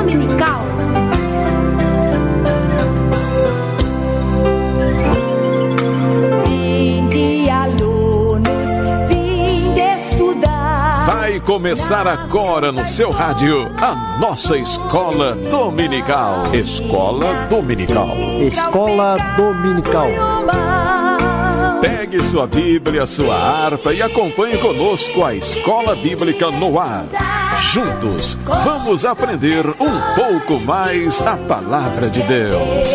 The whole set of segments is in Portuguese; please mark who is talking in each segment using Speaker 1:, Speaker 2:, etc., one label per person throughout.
Speaker 1: Dominical.
Speaker 2: Vinde, alunos, vinde estudar.
Speaker 3: Vai começar agora no seu rádio a nossa Escola Dominical. Escola Dominical.
Speaker 4: Escola Dominical.
Speaker 3: Pegue sua Bíblia, sua harpa e acompanhe conosco a Escola Bíblica no ar. Juntos, vamos aprender um pouco mais a Palavra de Deus.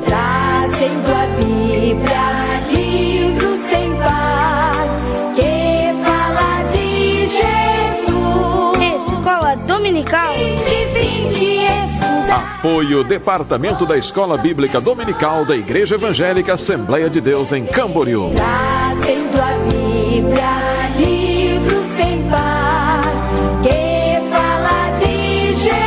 Speaker 2: Trazendo a Bíblia, livro sem par, que fala de Jesus.
Speaker 1: Escola Dominical.
Speaker 2: Vinde estudar.
Speaker 3: Apoio Departamento da Escola Bíblica Dominical da Igreja Evangélica Assembleia de Deus em Camboriú.
Speaker 2: Trazendo a Bíblia, livro sem par, que fala de Jesus.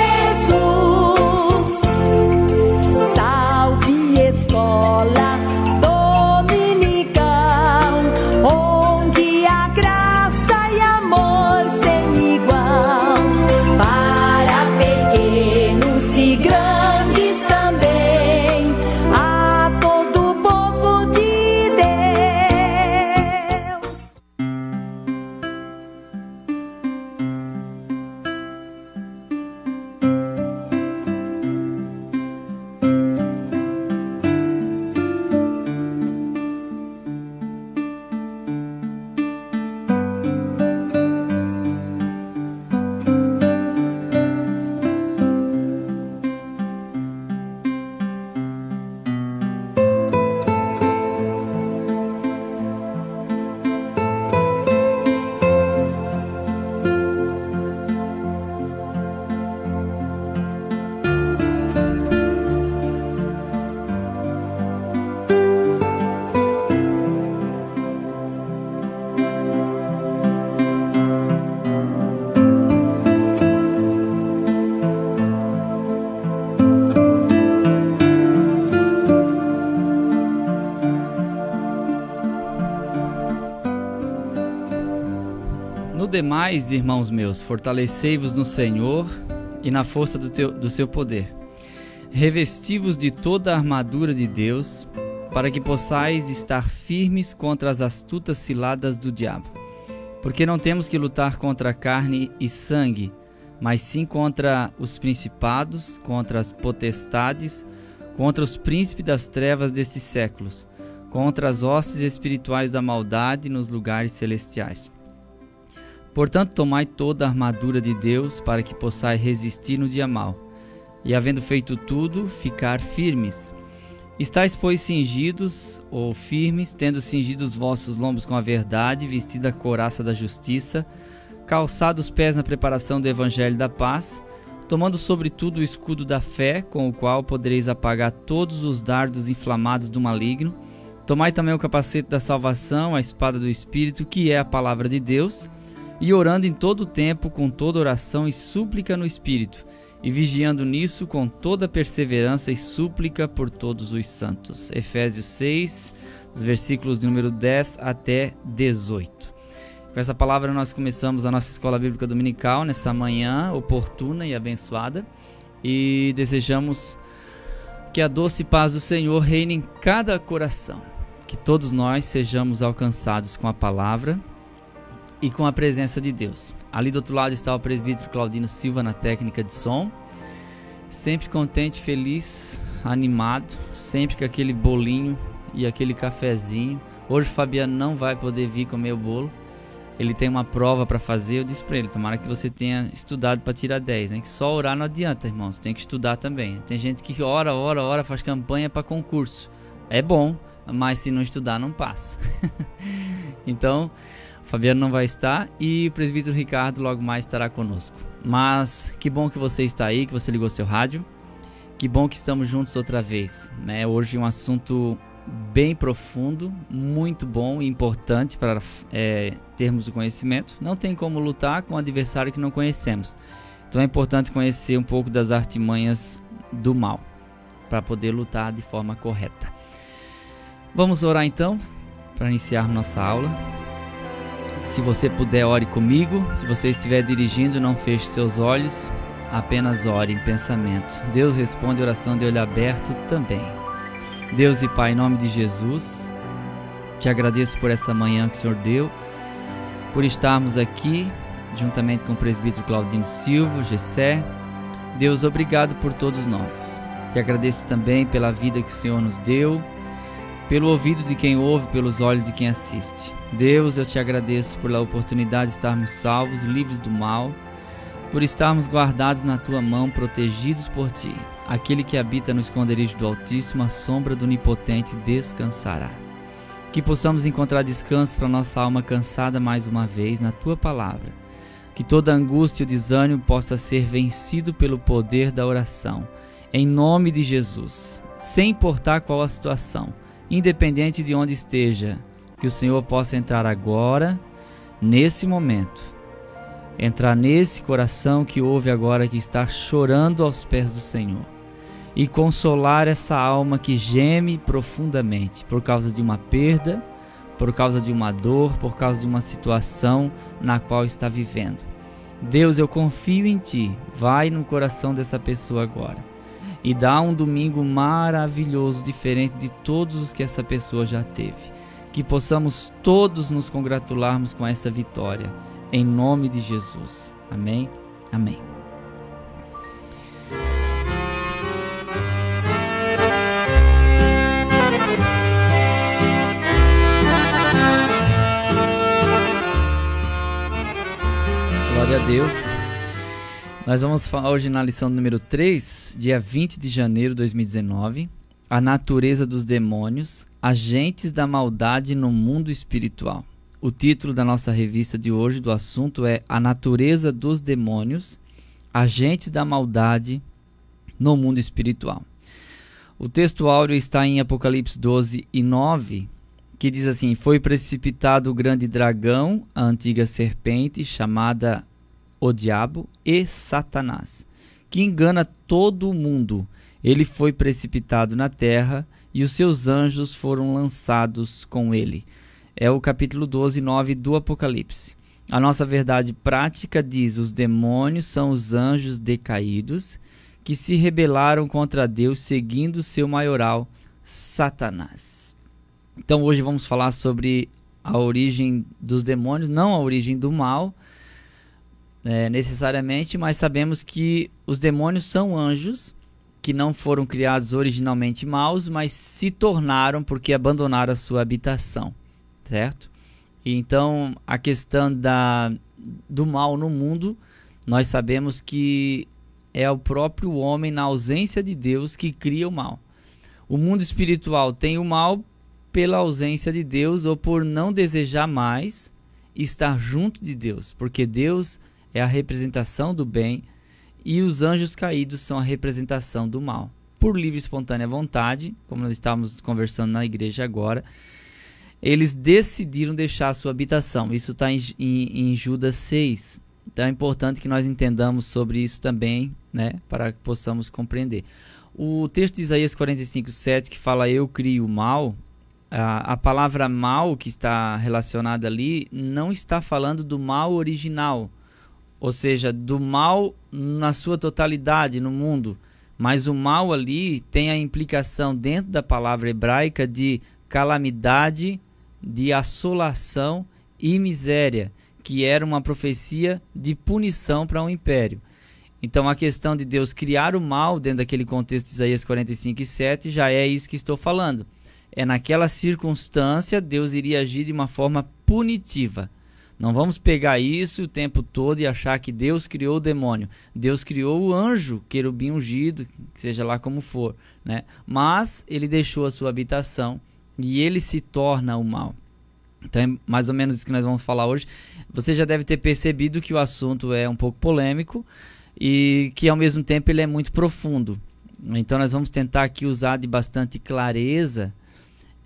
Speaker 2: Salve Escola Dominical, onde a graça e amor sem igual, para pequenos e grandes também, a todo o povo de Deus.
Speaker 5: No demais, irmãos meus, fortalecei-vos no Senhor e na força do seu poder. Revesti-vos de toda a armadura de Deus, para que possais estar firmes contra as astutas ciladas do diabo. Porque não temos que lutar contra carne e sangue, mas sim contra os principados, contra as potestades, contra os príncipes das trevas desses séculos, contra as hostes espirituais da maldade nos lugares celestiais. Portanto, tomai toda a armadura de Deus, para que possais resistir no dia mau, e havendo feito tudo, ficar firmes. Estais, pois, cingidos ou firmes, tendo cingido os vossos lombos com a verdade, vestida a couraça da justiça, calçados os pés na preparação do evangelho da paz, tomando sobretudo o escudo da fé, com o qual podereis apagar todos os dardos inflamados do maligno. Tomai também o capacete da salvação, a espada do Espírito, que é a palavra de Deus, e orando em todo o tempo com toda oração e súplica no Espírito, e vigiando nisso com toda perseverança e súplica por todos os santos. Efésios 6, os versículos de número 10 até 18. Com essa palavra nós começamos a nossa Escola Bíblica Dominical nessa manhã oportuna e abençoada, e desejamos que a doce paz do Senhor reine em cada coração, que todos nós sejamos alcançados com a palavra e com a presença de Deus. Ali do outro lado está o presbítero Claudino Silva na técnica de som, sempre contente, feliz, animado, sempre com aquele bolinho e aquele cafezinho. Hoje o Fabiano não vai poder vir comer o bolo, ele tem uma prova para fazer. Eu disse para ele, tomara que você tenha estudado para tirar 10, né? Que só orar não adianta, irmãos, tem que estudar também. Tem gente que ora, faz campanha para concurso. É bom, mas se não estudar não passa. Então, Fabiano não vai estar e o presbítero Ricardo logo mais estará conosco. Mas que bom que você está aí, que você ligou seu rádio. Que bom que estamos juntos outra vez, né? Hoje um assunto bem profundo, muito bom e importante para termos o conhecimento. Não tem como lutar com um adversário que não conhecemos. Então é importante conhecer um pouco das artimanhas do mal, para poder lutar de forma correta. Vamos orar então, para iniciar nossa aula. Se você puder, ore comigo. Se você estiver dirigindo, não feche seus olhos apenas ore em pensamento. Deus responde oração de olho aberto também. Deus e Pai, em nome de Jesus, te agradeço por essa manhã que o Senhor deu, por estarmos aqui, juntamente com o presbítero Claudino Silva, Gessé. Deus, obrigado por todos nós. Te agradeço também pela vida que o Senhor nos deu, pelo ouvido de quem ouve, pelos olhos de quem assiste. Deus, eu te agradeço pela oportunidade de estarmos salvos, livres do mal, por estarmos guardados na tua mão, protegidos por ti. Aquele que habita no esconderijo do Altíssimo, a sombra do Onipotente descansará. Que possamos encontrar descanso para nossa alma cansada mais uma vez na tua palavra. Que toda angústia e desânimo possa ser vencido pelo poder da oração. Em nome de Jesus, sem importar qual a situação, independente de onde esteja, que o Senhor possa entrar agora, nesse momento, entrar nesse coração que ouve agora, que está chorando aos pés do Senhor, e consolar essa alma que geme profundamente por causa de uma perda, por causa de uma dor, por causa de uma situação na qual está vivendo. Deus, eu confio em Ti. Vai no coração dessa pessoa agora e dá um domingo maravilhoso, diferente de todos os que essa pessoa já teve. Que possamos todos nos congratularmos com essa vitória, em nome de Jesus. Amém? Amém. Glória a Deus. Nós vamos falar hoje na lição número 3, dia 20 de janeiro de 2019, a natureza dos demônios, agentes da maldade no mundo espiritual. O título da nossa revista de hoje do assunto é A Natureza dos Demônios, Agentes da Maldade no Mundo Espiritual. O texto áureo está em Apocalipse 12:9, que diz assim: Foi precipitado o grande dragão, a antiga serpente, chamada o diabo e Satanás, que engana todo o mundo. Ele foi precipitado na terra e os seus anjos foram lançados com ele. É o capítulo 12:9 do Apocalipse. A nossa verdade prática diz: os demônios são os anjos decaídos que se rebelaram contra Deus seguindo seu maioral, Satanás. Então hoje vamos falar sobre a origem dos demônios, não a origem do mal, necessariamente, mas sabemos que os demônios são anjos que não foram criados originalmente maus, mas se tornaram porque abandonaram a sua habitação, certo? E então a questão do mal no mundo, nós sabemos que é o próprio homem, na ausência de Deus, que cria o mal. O mundo espiritual tem o mal pela ausência de Deus ou por não desejar mais estar junto de Deus, porque Deus é a representação do bem e os anjos caídos são a representação do mal. Por livre e espontânea vontade, como nós estávamos conversando na igreja agora, eles decidiram deixar a sua habitação. Isso está em Judas 6. Então é importante que nós entendamos sobre isso também, né, para que possamos compreender. O texto de Isaías 45:7, que fala eu crio o mal, a palavra mal que está relacionada ali não está falando do mal original, ou seja, do mal na sua totalidade no mundo, mas o mal ali tem a implicação dentro da palavra hebraica de calamidade, de assolação e miséria, que era uma profecia de punição para um império. Então a questão de Deus criar o mal dentro daquele contexto de Isaías 45:7 já é isso que estou falando. É naquela circunstância Deus iria agir de uma forma punitiva. Não vamos pegar isso o tempo todo e achar que Deus criou o demônio. Deus criou o anjo, querubim ungido, que seja lá como for, né? Mas ele deixou a sua habitação e ele se torna o mal. Então é mais ou menos isso que nós vamos falar hoje. Você já deve ter percebido que o assunto é um pouco polêmico e que ao mesmo tempo ele é muito profundo. Então nós vamos tentar aqui usar de bastante clareza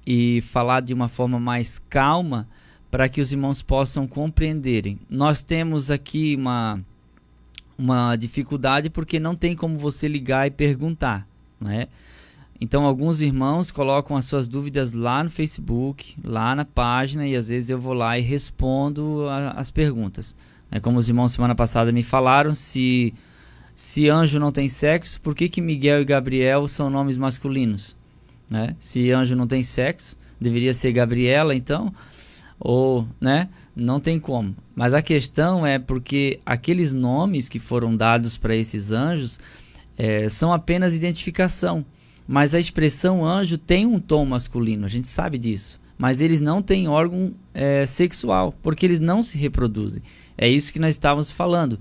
Speaker 5: e falar de uma forma mais calma para que os irmãos possam compreenderem. Nós temos aqui uma dificuldade porque não tem como você ligar e perguntar, né? Então alguns irmãos colocam as suas dúvidas lá no Facebook, lá na página, e às vezes eu vou lá e respondo as perguntas. Como os irmãos semana passada me falaram, se se anjo não tem sexo, por que Miguel e Gabriel são nomes masculinos? Né? Se anjo não tem sexo, deveria ser Gabriela, então, ou, né? Não tem como. Mas a questão é porque aqueles nomes que foram dados para esses anjos são apenas identificação. Mas a expressão anjo tem um tom masculino, a gente sabe disso. Mas eles não têm órgão sexual, porque eles não se reproduzem. É isso que nós estávamos falando.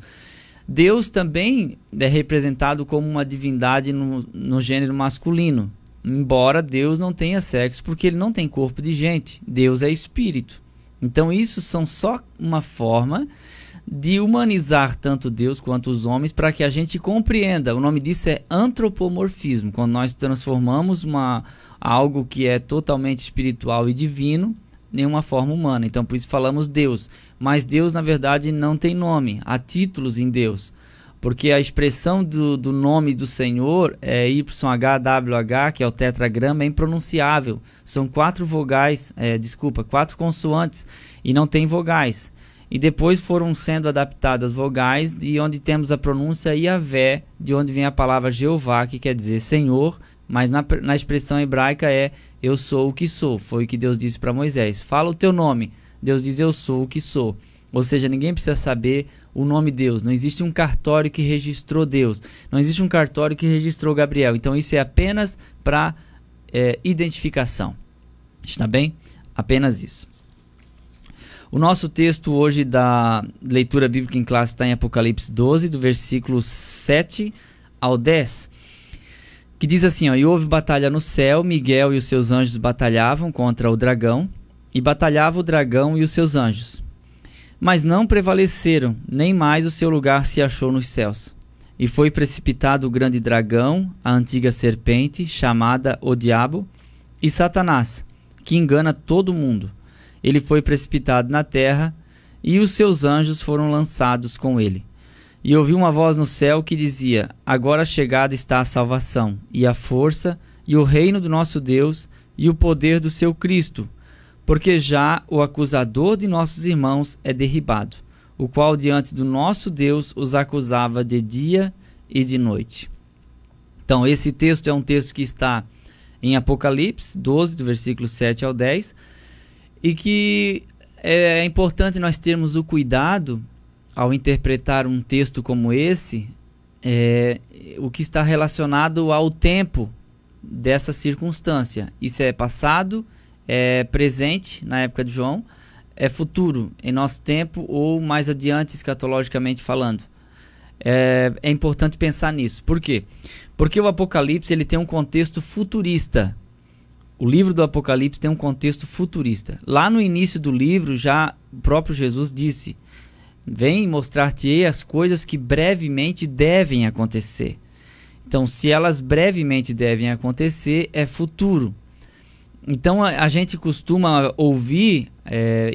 Speaker 5: Deus também é representado como uma divindade no gênero masculino. Embora Deus não tenha sexo, porque ele não tem corpo de gente. Deus é espírito. Então isso são só uma forma de humanizar tanto Deus quanto os homens para que a gente compreenda. O nome disso é antropomorfismo, quando nós transformamos algo que é totalmente espiritual e divino em uma forma humana. Então por isso falamos Deus. Mas Deus na verdade não tem nome, há títulos em Deus. Porque a expressão do nome do Senhor é YHWH, que é o tetragrama, é impronunciável. São 4 consoantes e não tem vogais. E depois foram sendo adaptadas vogais, de onde temos a pronúncia Yahvé, de onde vem a palavra Jeová, que quer dizer Senhor, mas na expressão hebraica é eu sou o que sou. Foi o que Deus disse para Moisés. Fala o teu nome. Deus diz eu sou o que sou. Ou seja, ninguém precisa saber o nome de Deus. Não existe um cartório que registrou Deus. Não existe um cartório que registrou Gabriel. Então isso é apenas para identificação. Está bem? Apenas isso. O nosso texto hoje da leitura bíblica em classe está em Apocalipse 12, do versículo 7 ao 10, que diz assim, ó, e houve batalha no céu, Miguel e os seus anjos batalhavam contra o dragão, e batalhava o dragão e os seus anjos. Mas não prevaleceram, nem mais o seu lugar se achou nos céus. E foi precipitado o grande dragão, a antiga serpente, chamada o Diabo, e Satanás, que engana todo mundo. Ele foi precipitado na terra, e os seus anjos foram lançados com ele. E ouvi uma voz no céu que dizia, agora chegada está a salvação, e a força, e o reino do nosso Deus, e o poder do seu Cristo, porque já o acusador de nossos irmãos é derribado, o qual diante do nosso Deus os acusava de dia e de noite. Então esse texto é um texto que está em Apocalipse 12, do versículo 7 ao 10, e que é importante nós termos o cuidado, ao interpretar um texto como esse, o que está relacionado ao tempo dessa circunstância. Isso é passado, é presente na época de João, é futuro em nosso tempo ou mais adiante escatologicamente falando. É importante pensar nisso. Por quê? Porque o Apocalipse ele tem um contexto futurista. O livro do Apocalipse tem um contexto futurista. Lá no início do livro, já o próprio Jesus disse, vem mostrar-te-ei as coisas que brevemente devem acontecer. Então, se elas brevemente devem acontecer, é futuro. Então a gente costuma ouvir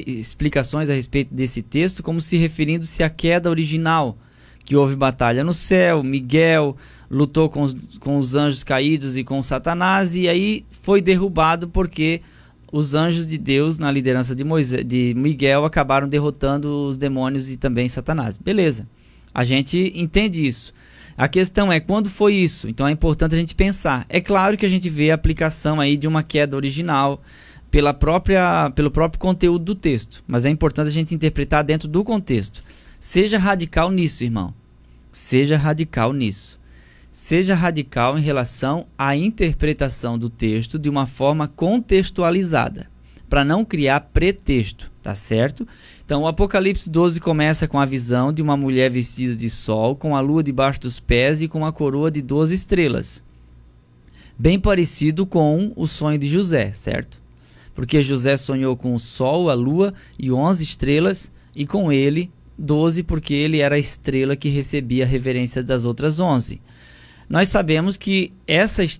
Speaker 5: explicações a respeito desse texto como se referindo-se à queda original, que houve batalha no céu, Miguel lutou com os anjos caídos e com Satanás, e aí foi derrubado porque os anjos de Deus, na liderança de Miguel, acabaram derrotando os demônios e também Satanás. Beleza, a gente entende isso. A questão é quando foi isso, então é importante a gente pensar. É claro que a gente vê a aplicação aí de uma queda original pelo próprio conteúdo do texto, mas é importante a gente interpretar dentro do contexto. Seja radical nisso, irmão. Seja radical nisso. Seja radical em relação à interpretação do texto de uma forma contextualizada, para não criar pretexto, tá certo? Então o Apocalipse 12 começa com a visão de uma mulher vestida de sol, com a lua debaixo dos pés e com uma coroa de 12 estrelas. Bem parecido com o sonho de José, certo? Porque José sonhou com o sol, a lua e 11 estrelas, e com ele 12, porque ele era a estrela que recebia a reverência das outras 11. Nós sabemos que essas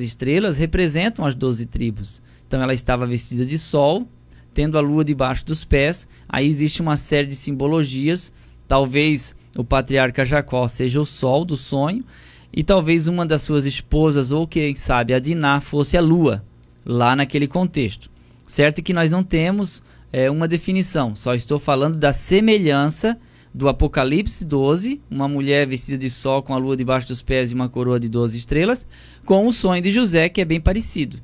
Speaker 5: estrelas representam as 12 tribos. Então ela estava vestida de sol, tendo a lua debaixo dos pés. Aí existe uma série de simbologias. Talvez o patriarca Jacó seja o sol do sonho, e talvez uma das suas esposas, ou quem sabe a Diná, fosse a lua, lá naquele contexto. Certo que nós não temos uma definição, só estou falando da semelhança do Apocalipse 12, uma mulher vestida de sol com a lua debaixo dos pés e uma coroa de 12 estrelas, com o sonho de José, que é bem parecido,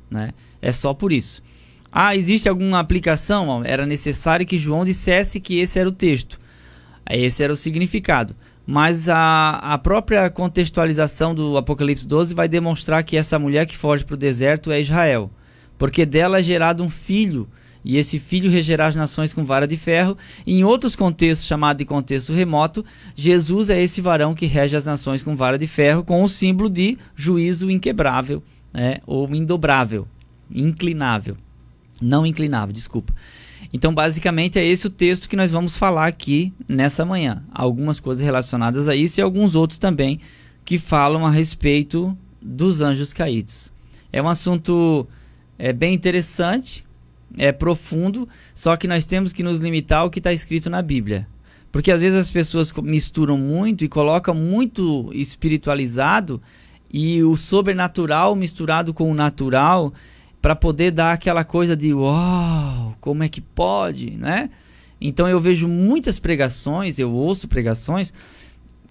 Speaker 5: né? É só por isso. Existe alguma aplicação? Era necessário que João dissesse que esse era o texto, esse era o significado. Mas a própria contextualização do Apocalipse 12 vai demonstrar que essa mulher que foge para o deserto é Israel, porque dela é gerado um filho, e esse filho regerá as nações com vara de ferro. Em outros contextos, chamado de contexto remoto, Jesus é esse varão que rege as nações com vara de ferro, com o símbolo de juízo inquebrável, ou indobrável, não inclinável, desculpa. Então, basicamente, é esse o texto que nós vamos falar aqui nessa manhã. Algumas coisas relacionadas a isso e alguns outros também que falam a respeito dos anjos caídos. É um assunto bem interessante, é profundo, só que nós temos que nos limitar ao que está escrito na Bíblia. Porque às vezes as pessoas misturam muito e colocam muito espiritualizado e o sobrenatural misturado com o natural, para poder dar aquela coisa de uau, como é que pode, né? Então eu vejo muitas pregações, eu ouço pregações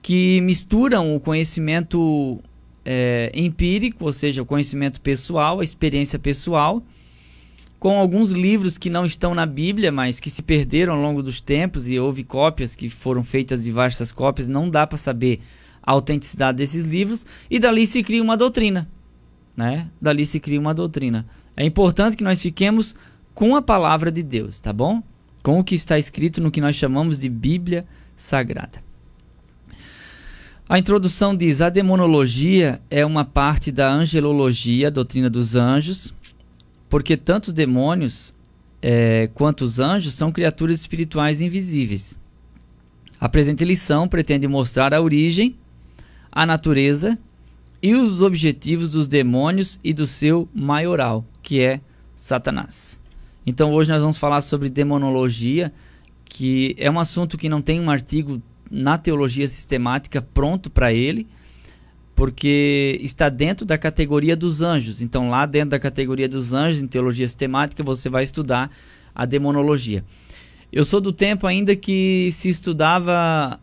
Speaker 5: que misturam o conhecimento empírico, ou seja, o conhecimento pessoal, a experiência pessoal, com alguns livros que não estão na Bíblia, mas que se perderam ao longo dos tempos, e houve cópias que foram feitas, diversas cópias, não dá para saber a autenticidade desses livros, e dali se cria uma doutrina, né? Dali se cria uma doutrina. É importante que nós fiquemos com a palavra de Deus, tá bom? Com o que está escrito no que nós chamamos de Bíblia Sagrada. A introdução diz: a demonologia é uma parte da angelologia, a doutrina dos anjos, porque tanto os demônios quanto os anjos são criaturas espirituais invisíveis. A presente lição pretende mostrar a origem, a natureza e os objetivos dos demônios e do seu maioral, que é Satanás. Então hoje nós vamos falar sobre demonologia, que é um assunto que não tem um artigo na teologia sistemática pronto para ele, porque está dentro da categoria dos anjos. Então lá dentro da categoria dos anjos, em teologia sistemática, você vai estudar a demonologia. Eu sou do tempo ainda que se estudava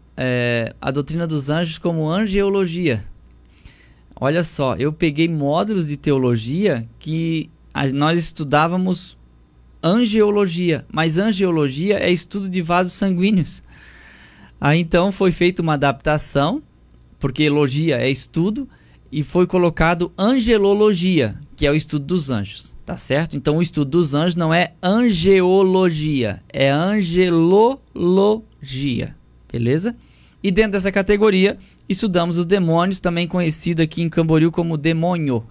Speaker 5: a doutrina dos anjos como angeologia. Olha só, eu peguei módulos de teologia que nós estudávamos angeologia, mas angeologia é estudo de vasos sanguíneos. Aí então foi feita uma adaptação, porque elogia é estudo, e foi colocado angelologia, que é o estudo dos anjos, tá certo? Então o estudo dos anjos não é angeologia, é angelologia, beleza? E dentro dessa categoria, estudamos os demônios, também conhecido aqui em Camboriú como demônio.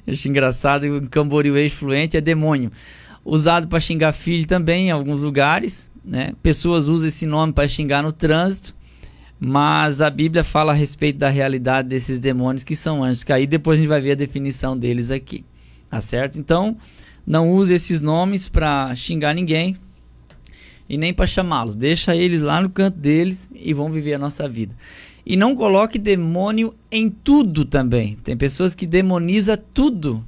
Speaker 5: Eu acho engraçado, em Camboriú ex-fluente é demônio. Usado para xingar filho também em alguns lugares, né? Pessoas usam esse nome para xingar no trânsito, mas a Bíblia fala a respeito da realidade desses demônios que são anjos caídos. Depois a gente vai ver a definição deles aqui, tá certo? Então, não use esses nomes para xingar ninguém e nem para chamá-los. Deixa eles lá no canto deles e vão viver a nossa vida. E não coloque demônio em tudo também. Tem pessoas que demonizam tudo.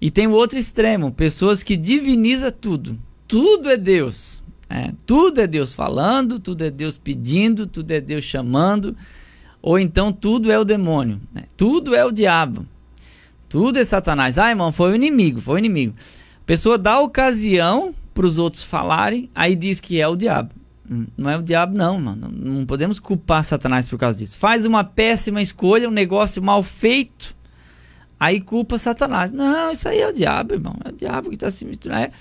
Speaker 5: E tem o outro extremo, pessoas que divinizam tudo. Tudo é Deus. Tudo é Deus falando, tudo é Deus pedindo, tudo é Deus chamando. Ou então tudo é o demônio. Tudo é o diabo. Tudo é Satanás. Irmão, foi o inimigo, foi o inimigo. A pessoa dá ocasião para os outros falarem, aí diz que é o diabo. Não é o diabo não, mano. Não podemos culpar Satanás por causa disso. Faz uma péssima escolha, um negócio mal feito, aí culpa Satanás. Não, isso aí é o diabo, irmão. É o diabo que está se misturando.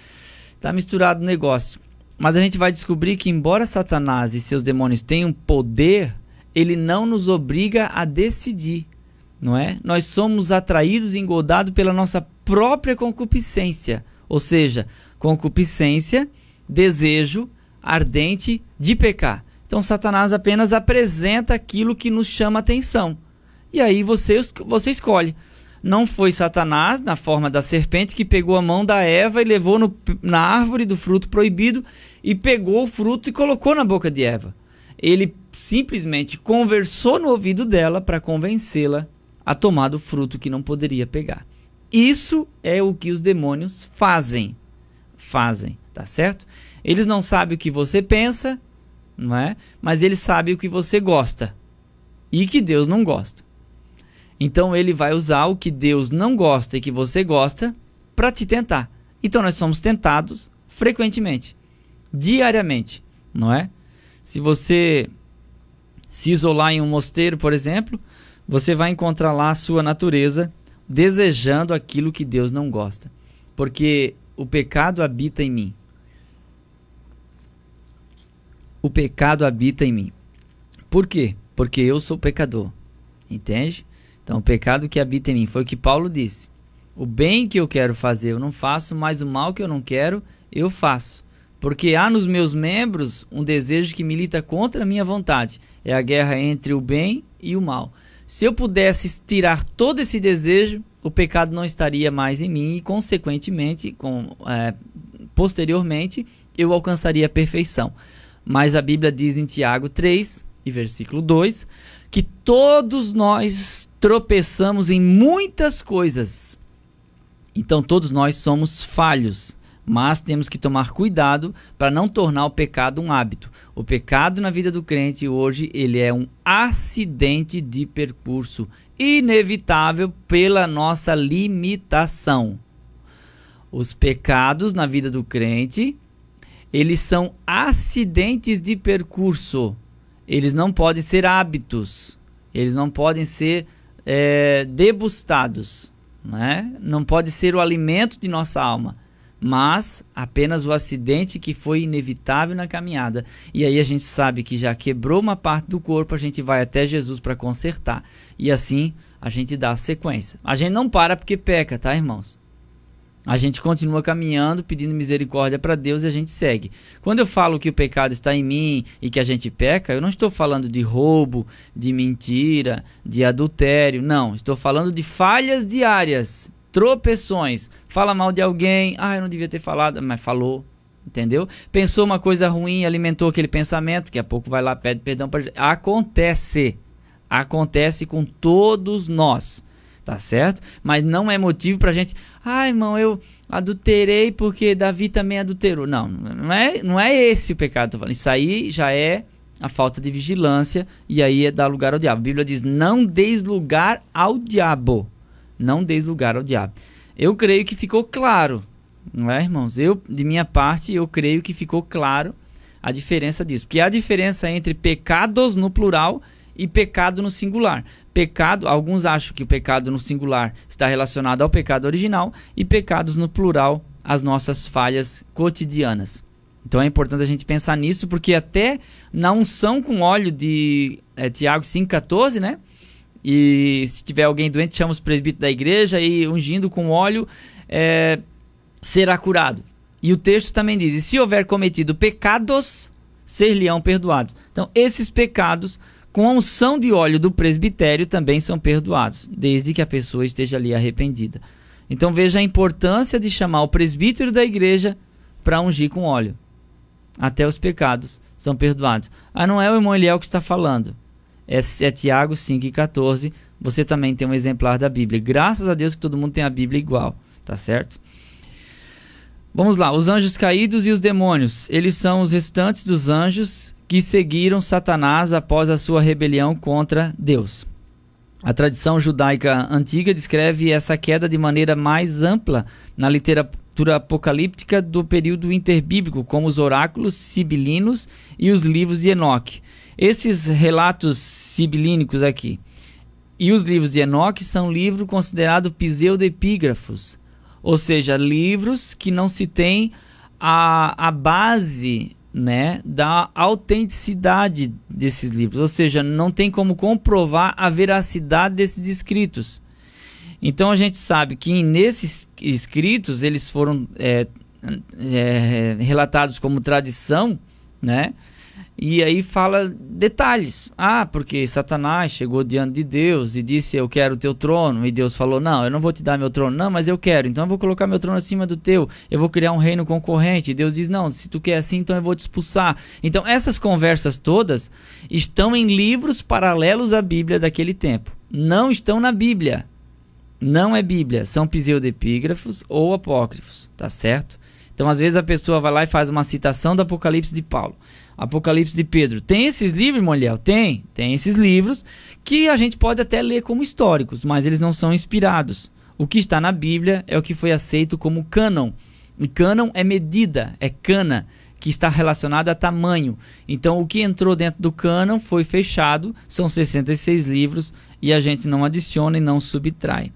Speaker 5: Está misturado o negócio. Mas a gente vai descobrir que, embora Satanás e seus demônios tenham poder, ele não nos obriga a decidir, não é? Nós somos atraídos e engodados pela nossa própria concupiscência. Ou seja, concupiscência, desejo ardente de pecar. Então Satanás apenas apresenta aquilo que nos chama atenção. E aí você escolhe. Não foi Satanás, na forma da serpente, que pegou a mão da Eva e levou na árvore do fruto proibido e pegou o fruto e colocou na boca de Eva. Ele simplesmente conversou no ouvido dela para convencê-la a tomar do fruto que não poderia pegar. Isso é o que os demônios fazem, tá certo? Eles não sabem o que você pensa, não é? Mas eles sabem o que você gosta e que Deus não gosta. Então ele vai usar o que Deus não gosta e que você gosta para te tentar. Então nós somos tentados frequentemente, diariamente, não é? Se você se isolar em um mosteiro, por exemplo, você vai encontrar lá a sua natureza desejando aquilo que Deus não gosta. Porque o pecado habita em mim. O pecado habita em mim. Por quê? Porque eu sou pecador. Entende? Então o pecado que habita em mim foi o que Paulo disse. O bem que eu quero fazer eu não faço, mas o mal que eu não quero eu faço. Porque há nos meus membros um desejo que milita contra a minha vontade. É a guerra entre o bem e o mal. Se eu pudesse tirar todo esse desejo, o pecado não estaria mais em mim e, consequentemente, posteriormente, eu alcançaria a perfeição. Mas a Bíblia diz em Tiago 3, e versículo 2, que todos nós tropeçamos em muitas coisas. Então todos nós somos falhos, mas temos que tomar cuidado para não tornar o pecado um hábito. O pecado na vida do crente hoje, ele é um acidente de percurso, inevitável pela nossa limitação. Os pecados na vida do crente, eles são acidentes de percurso. Eles não podem ser hábitos. Eles não podem ser degustados, né? Não pode ser o alimento de nossa alma, mas apenas o acidente que foi inevitável na caminhada. E aí a gente sabe que já quebrou uma parte do corpo, a gente vai até Jesus para consertar. E assim a gente dá a sequência. A gente não para porque peca, tá, irmãos? A gente continua caminhando, pedindo misericórdia para Deus e a gente segue. Quando eu falo que o pecado está em mim e que a gente peca, eu não estou falando de roubo, de mentira, de adultério. Não, estou falando de falhas diárias, tropeções. Fala mal de alguém, eu não devia ter falado, mas falou, entendeu? Pensou uma coisa ruim, alimentou aquele pensamento, daqui a pouco vai lá, pede perdão para Jesus. Acontece com todos nós. Tá certo? Mas não é motivo pra gente... irmão, eu adulterei porque Davi também adulterou. Não é esse o pecado. Tô falando. Isso aí já é a falta de vigilância e aí é dar lugar ao diabo. A Bíblia diz, não deis lugar ao diabo. Não deis lugar ao diabo. Eu creio que ficou claro. Não é, irmãos? De minha parte, eu creio que ficou claro a diferença disso. Porque há a diferença entre pecados no plural e pecado no singular. Pecado, alguns acham que o pecado no singular está relacionado ao pecado original e pecados no plural, as nossas falhas cotidianas. Então é importante a gente pensar nisso, porque até na unção com óleo de Tiago 5,14, né? E se tiver alguém doente, chama os presbíteros da igreja e ungindo com óleo será curado. E o texto também diz, e se houver cometido pecados, ser-lhe-ão perdoados. Então esses pecados com a unção de óleo do presbitério também são perdoados, desde que a pessoa esteja ali arrependida. Então veja a importância de chamar o presbítero da igreja para ungir com óleo. Até os pecados são perdoados. Não é o irmão Eliel que está falando. É Tiago 5,14. Você também tem um exemplar da Bíblia. Graças a Deus que todo mundo tem a Bíblia igual. Tá certo? Vamos lá. Os anjos caídos e os demônios. Eles são os restantes dos anjos que seguiram Satanás após a sua rebelião contra Deus. A tradição judaica antiga descreve essa queda de maneira mais ampla na literatura apocalíptica do período interbíblico, como os oráculos sibilinos e os livros de Enoque. Esses relatos sibilínicos aqui e os livros de Enoque são livros considerados pseudepígrafos, ou seja, livros que não se tem a base, né, da autenticidade desses livros, ou seja, não tem como comprovar a veracidade desses escritos. Então a gente sabe que nesses escritos eles foram relatados como tradição, né? E aí fala detalhes. Porque Satanás chegou diante de Deus e disse, eu quero o teu trono. E Deus falou, não, eu não vou te dar meu trono. Não, mas eu quero. Então eu vou colocar meu trono acima do teu. Eu vou criar um reino concorrente. E Deus diz, não, se tu quer assim, então eu vou te expulsar. Então essas conversas todas estão em livros paralelos à Bíblia daquele tempo. Não estão na Bíblia. Não é Bíblia. São pseudepígrafos ou apócrifos. Tá certo? Então, às vezes, a pessoa vai lá e faz uma citação do Apocalipse de Paulo, Apocalipse de Pedro. Tem esses livros, Moliel? Tem esses livros que a gente pode até ler como históricos, mas eles não são inspirados. O que está na Bíblia é o que foi aceito como cânon. E cânon é medida, é cana, que está relacionada a tamanho. Então, o que entrou dentro do cânon foi fechado, são 66 livros, e a gente não adiciona e não subtrai.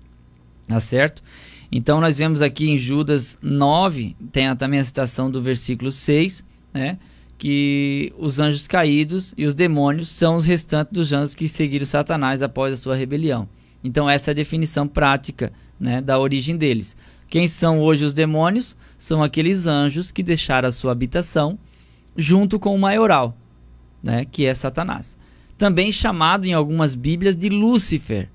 Speaker 5: Tá certo? Então, nós vemos aqui em Judas 9, tem também a citação do versículo 6, né? Que os anjos caídos e os demônios são os restantes dos anjos que seguiram Satanás após a sua rebelião. Então, essa é a definição prática, né, da origem deles. Quem são hoje os demônios? São aqueles anjos que deixaram a sua habitação junto com o maioral, né, que é Satanás. Também chamado em algumas bíblias de Lúcifer.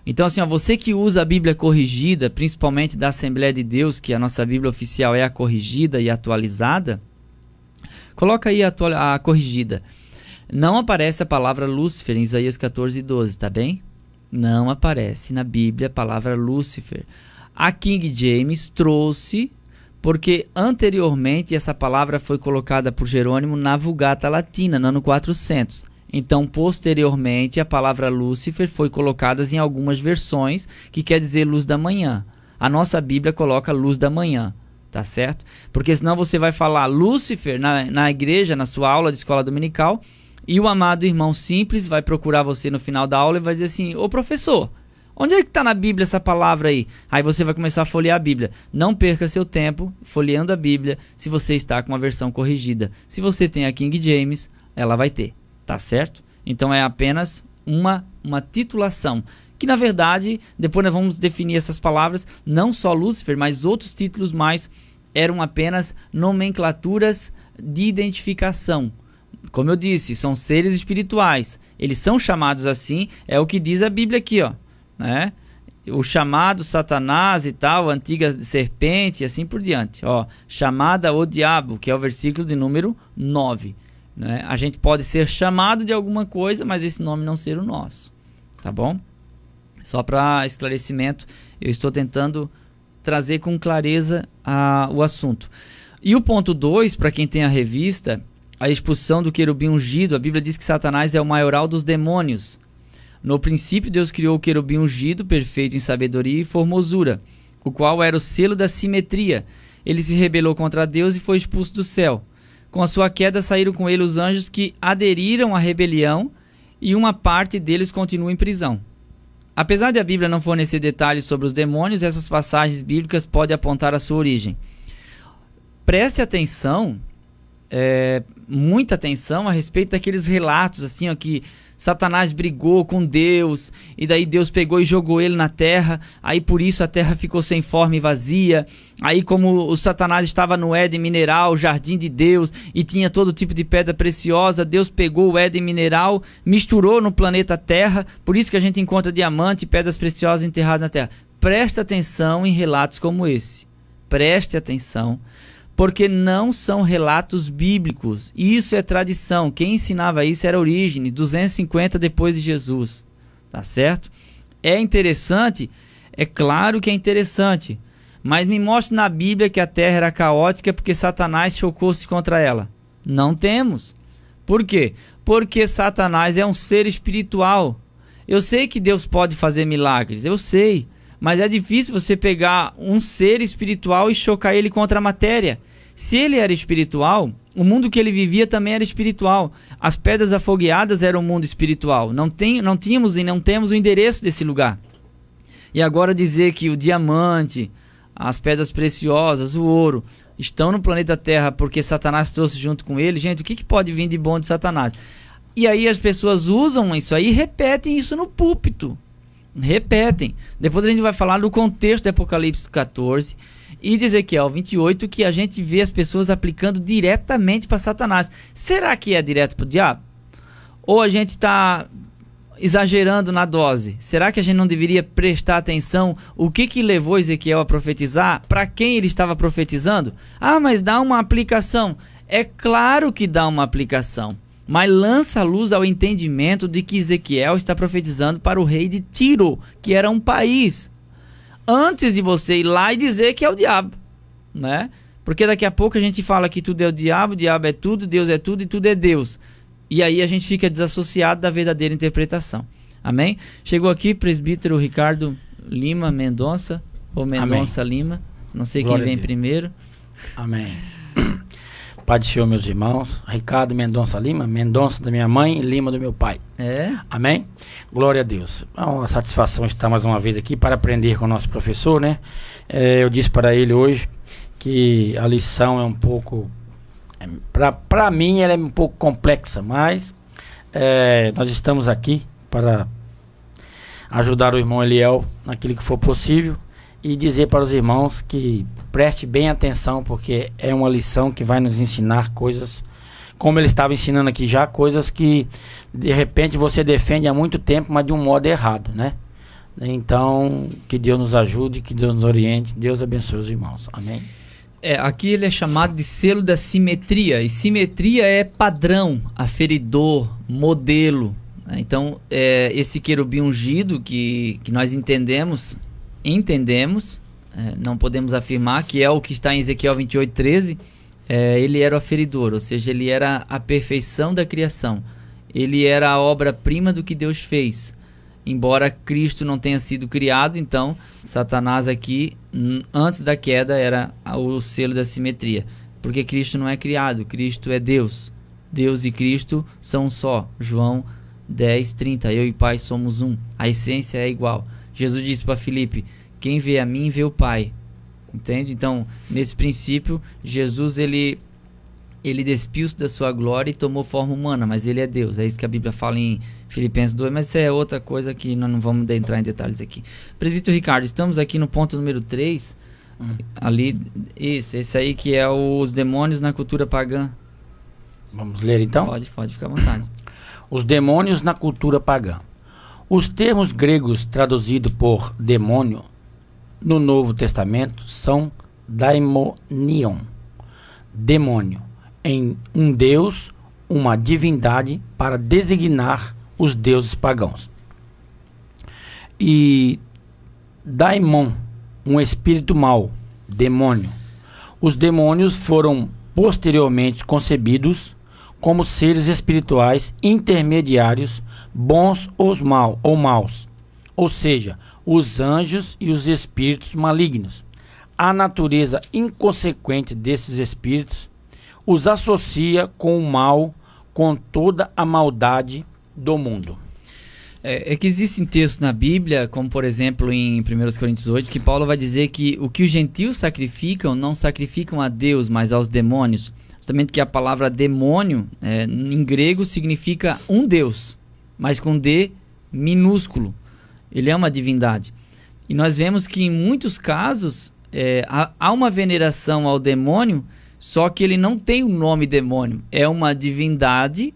Speaker 5: Então, assim, ó, você que usa a Bíblia corrigida, principalmente da Assembleia de Deus, que a nossa Bíblia oficial é a corrigida e atualizada, coloca aí a corrigida. Não aparece a palavra Lúcifer em Isaías 14:12, tá bem? Não aparece na Bíblia a palavra Lúcifer. A King James trouxe, porque anteriormente essa palavra foi colocada por Jerônimo na Vulgata Latina, no ano 400. Então, posteriormente, a palavra Lúcifer foi colocada em algumas versões, que quer dizer luz da manhã. A nossa Bíblia coloca luz da manhã, tá certo? Porque senão você vai falar Lúcifer na igreja, na sua aula de escola dominical, e o amado irmão simples vai procurar você no final da aula e vai dizer assim: ô professor, onde é que está na Bíblia essa palavra aí? Aí você vai começar a folhear a Bíblia. Não perca seu tempo folheando a Bíblia se você está com uma versão corrigida. Se você tem a King James, ela vai ter. Tá certo? Então é apenas uma titulação, que na verdade, depois nós vamos definir essas palavras, não só Lúcifer, mas outros títulos mais, eram apenas nomenclaturas de identificação. Como eu disse, são seres espirituais, eles são chamados assim, é o que diz a Bíblia aqui, ó, né? O chamado Satanás e tal, a antiga serpente e assim por diante, ó, chamada o diabo, que é o versículo de número 9. Né? A gente pode ser chamado de alguma coisa, mas esse nome não ser o nosso, tá bom? Só para esclarecimento, eu estou tentando trazer com clareza o assunto. E o ponto 2, para quem tem a revista, a expulsão do querubim ungido, a Bíblia diz que Satanás é o maioral dos demônios. No princípio, Deus criou o querubim ungido, perfeito em sabedoria e formosura, o qual era o selo da simetria. Ele se rebelou contra Deus e foi expulso do céu. Com a sua queda saíram com ele os anjos que aderiram à rebelião, e uma parte deles continua em prisão. Apesar de a Bíblia não fornecer detalhes sobre os demônios, essas passagens bíblicas podem apontar a sua origem. Preste atenção, muita atenção a respeito daqueles relatos assim, ó, que Satanás brigou com Deus, e daí Deus pegou e jogou ele na terra, aí por isso a terra ficou sem forma e vazia. Aí como o Satanás estava no Éden mineral, o jardim de Deus, e tinha todo tipo de pedra preciosa, Deus pegou o Éden mineral, misturou no planeta Terra, por isso que a gente encontra diamante e pedras preciosas enterradas na terra. Preste atenção em relatos como esse. Preste atenção. Porque não são relatos bíblicos. Isso é tradição. Quem ensinava isso era Orígenes, 250 depois de Jesus. Tá certo? É interessante? É claro que é interessante. Mas me mostre na Bíblia que a terra era caótica porque Satanás chocou-se contra ela. Não temos. Por quê? Porque Satanás é um ser espiritual. Eu sei que Deus pode fazer milagres, eu sei. Mas é difícil você pegar um ser espiritual e chocar ele contra a matéria. Se ele era espiritual, o mundo que ele vivia também era espiritual. As pedras afogueadas eram o mundo espiritual. Não tínhamos e não temos o endereço desse lugar. E agora dizer que o diamante, as pedras preciosas, o ouro, estão no planeta Terra porque Satanás trouxe junto com ele, gente, o que pode vir de bom de Satanás? E aí as pessoas usam isso aí e repetem isso no púlpito. Repetem. Depois a gente vai falar do contexto de Apocalipse 14 e de Ezequiel 28, que a gente vê as pessoas aplicando diretamente para Satanás. Será que é direto para o diabo? Ou a gente está exagerando na dose? Será que a gente não deveria prestar atenção o que levou Ezequiel a profetizar? Para quem ele estava profetizando? Ah, mas dá uma aplicação. É claro que dá uma aplicação. Mas lança a luz ao entendimento de que Ezequiel está profetizando para o rei de Tiro, que era um país. Antes de você ir lá e dizer que é o diabo, né? Porque daqui a pouco a gente fala que tudo é o diabo é tudo, Deus é tudo e tudo é Deus. E aí a gente fica desassociado da verdadeira interpretação. Amém? Chegou aqui presbítero Ricardo Lima Mendonça, ou Mendonça Amém. Lima, não sei Glória quem vem primeiro.
Speaker 1: Amém. Pai do Senhor, meus irmãos, Ricardo Mendonça Lima, Mendonça da minha mãe e Lima do meu pai. Amém? Glória a Deus. É uma satisfação estar mais uma vez aqui para aprender com o nosso professor, né? Eu disse para ele hoje que a lição é um pouco, para mim ela é um pouco complexa, mas nós estamos aqui para ajudar o irmão Eliel naquilo que for possível e dizer para os irmãos que preste bem atenção, porque é uma lição que vai nos ensinar coisas, como ele estava ensinando aqui já, coisas que de repente você defende há muito tempo, mas de um modo errado, né? Então, que Deus nos ajude, que Deus nos oriente, Deus abençoe os irmãos. Amém?
Speaker 5: Aqui ele é chamado de selo da simetria, e simetria é padrão, aferidor, modelo. Então, esse querubim ungido que nós entendemos, não podemos afirmar que é o que está em Ezequiel 28:13, ele era o aferidor, ou seja, ele era a perfeição da criação, ele era a obra-prima do que Deus fez. Embora Cristo não tenha sido criado, então Satanás aqui, antes da queda, era o selo da simetria, porque Cristo não é criado, Cristo é Deus. Deus e Cristo são um só. João 10:30, eu e Pai somos um, a essência é igual. Jesus disse para Filipe, quem vê a mim vê o Pai. Entende? Então, nesse princípio, Jesus ele despiu-se da sua glória e tomou forma humana, mas ele é Deus. É isso que a Bíblia fala em Filipenses 2, mas isso é outra coisa que nós não vamos entrar em detalhes aqui. Presbítero Ricardo, estamos aqui no ponto número 3, ali, esse aí que é os demônios na cultura pagã.
Speaker 1: Vamos ler então?
Speaker 5: Pode ficar à vontade.
Speaker 1: Os demônios na cultura pagã. Os termos gregos traduzidos por demônio no Novo Testamento são daimonion, demônio, em um deus, uma divindade, para designar os deuses pagãos. E daimon, um espírito mau, demônio. Os demônios foram posteriormente concebidos como seres espirituais intermediários, bons ou maus, ou seja, os anjos e os espíritos malignos. A natureza inconsequente desses espíritos os associa com o mal, com toda a maldade do mundo.
Speaker 5: É que existem textos na Bíblia, como por exemplo em 1 Coríntios 8, que Paulo vai dizer que o que os gentios sacrificam, não sacrificam a Deus, mas aos demônios. Justamente que a palavra demônio, em grego, significa um Deus, mas com D minúsculo. Ele é uma divindade. E nós vemos que em muitos casos há uma veneração ao demônio, só que ele não tem o nome demônio. É uma divindade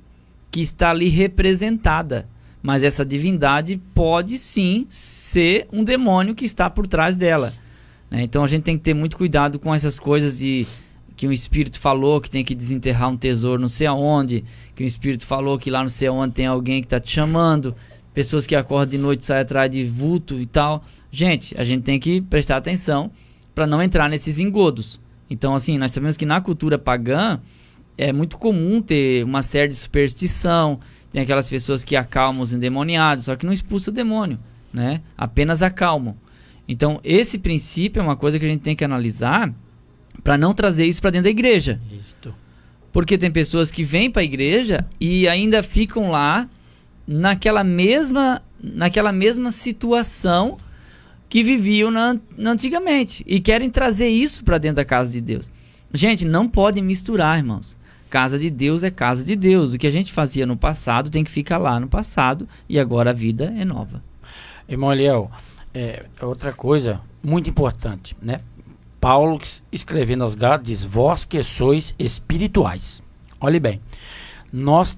Speaker 5: que está ali representada. Mas essa divindade pode sim ser um demônio que está por trás dela. Então a gente tem que ter muito cuidado com essas coisas de que um espírito falou que tem que desenterrar um tesouro não sei aonde, que um espírito falou que lá não sei aonde tem alguém que está te chamando, pessoas que acordam de noite e saem atrás de vulto e tal. Gente, a gente tem que prestar atenção para não entrar nesses engodos. Então assim, nós sabemos que na cultura pagã é muito comum ter uma série de superstição, tem aquelas pessoas que acalmam os endemoniados, só que não expulsam o demônio, né? Apenas acalmam. Então esse princípio é uma coisa que a gente tem que analisar para não trazer isso para dentro da igreja.
Speaker 1: Isto.
Speaker 5: Porque tem pessoas que vêm para a igreja e ainda ficam lá naquela mesma situação que viviam antigamente e querem trazer isso para dentro da casa de Deus. Gente, não pode misturar, irmãos. Casa de Deus é casa de Deus. O que a gente fazia no passado tem que ficar lá no passado e agora a vida é nova.
Speaker 1: Irmão Eliel, outra coisa muito importante, né? Paulo, escrevendo aos Gálatas, diz: vós que sois espirituais. Olhe bem, nós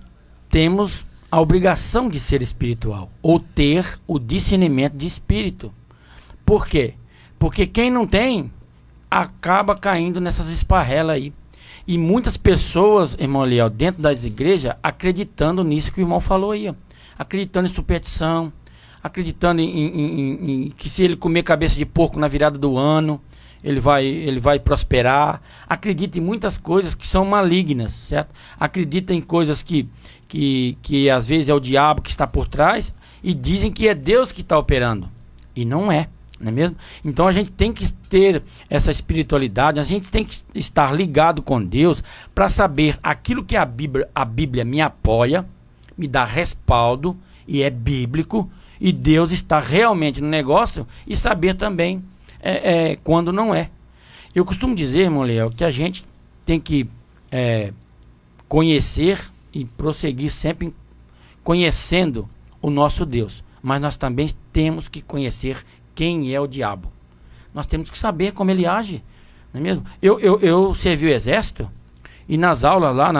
Speaker 1: temos a obrigação de ser espiritual, ou ter o discernimento de espírito. Por quê? Porque quem não tem, acaba caindo nessas esparrelas aí. E muitas pessoas, irmão Eliel, dentro das igrejas, acreditando nisso que o irmão falou aí, ó. Acreditando em superstição, acreditando em que se ele comer cabeça de porco na virada do ano, ele vai prosperar. Acredita em muitas coisas que são malignas, certo? Acredita em coisas que às vezes é o diabo que está por trás e dizem que é Deus que está operando. E não é, não é mesmo? Então a gente tem que ter essa espiritualidade, a gente tem que estar ligado com Deus para saber aquilo que a Bíblia me apoia, me dá respaldo e é bíblico, e Deus está realmente no negócio, e saber também quando não é. Eu costumo dizer, irmão Leal, que a gente tem que conhecer e prosseguir sempre conhecendo o nosso Deus, mas nós também temos que conhecer quem é o diabo. Nós temos que saber como ele age, não é mesmo? Eu servi o exército, e nas aulas lá,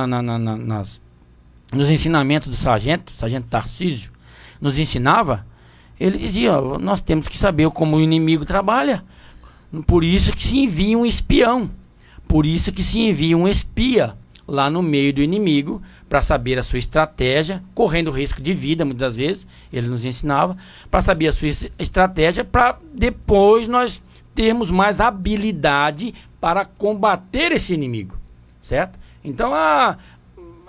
Speaker 1: nos ensinamentos do sargento Tarcísio, nos ensinava, ele dizia, nós temos que saber como o inimigo trabalha. Por isso que se envia um espião, por isso que se envia um espia lá no meio do inimigo, para saber a sua estratégia, correndo risco de vida, muitas vezes, ele nos ensinava, para saber a sua estratégia, para depois nós termos mais habilidade para combater esse inimigo, certo? Então,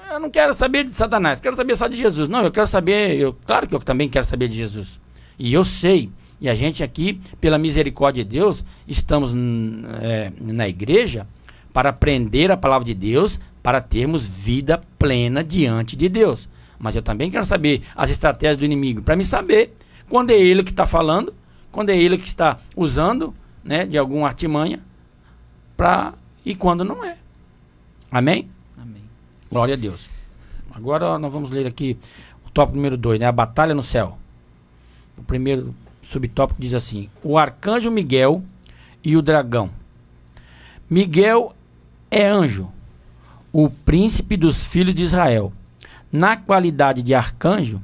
Speaker 1: eu não quero saber de Satanás, quero saber só de Jesus. Não, eu quero saber, claro que eu também quero saber de Jesus. E eu sei, e a gente aqui, pela misericórdia de Deus, estamos na igreja para aprender a palavra de Deus, para termos vida plena diante de Deus. Mas eu também quero saber as estratégias do inimigo, para me saber quando é ele que está falando, quando é ele que está usando, né, de alguma artimanha, e quando não é. Amém?
Speaker 5: Amém.
Speaker 1: Glória a Deus. Agora nós vamos ler aqui o tópico número 2, né? A batalha no céu. O primeiro subtópico diz assim: o arcanjo Miguel e o dragão. Miguel é anjo, o príncipe dos filhos de Israel. Na qualidade de arcanjo,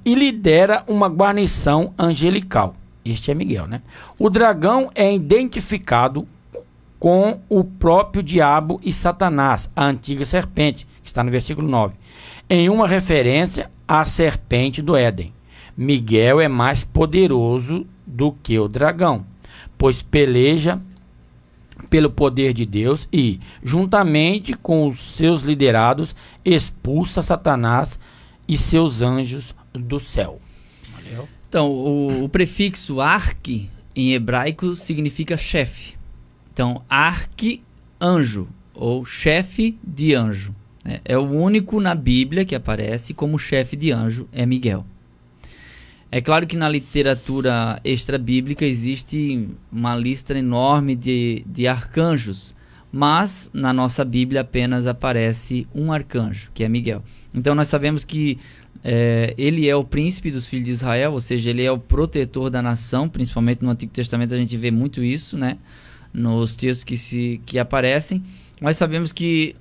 Speaker 1: e lidera uma guarnição angelical. Este é Miguel, né? O dragão é identificado com o próprio diabo e Satanás, a antiga serpente, que está no versículo 9, em uma referência à serpente do Éden. Miguel é mais poderoso do que o dragão, pois peleja pelo poder de Deus e, juntamente com os seus liderados, expulsa Satanás e seus anjos do céu. Valeu?
Speaker 5: Então, o prefixo arque em hebraico significa chefe. Então, arque-anjo, ou chefe de anjo. É o único na Bíblia que aparece como chefe de anjo, é Miguel. É claro que na literatura extra-bíblica existe uma lista enorme de arcanjos, mas na nossa Bíblia apenas aparece um arcanjo, que é Miguel. Então nós sabemos que ele é o príncipe dos filhos de Israel, ou seja, ele é o protetor da nação, principalmente no Antigo Testamento a gente vê muito isso, né? Nos textos que aparecem. Nós sabemos que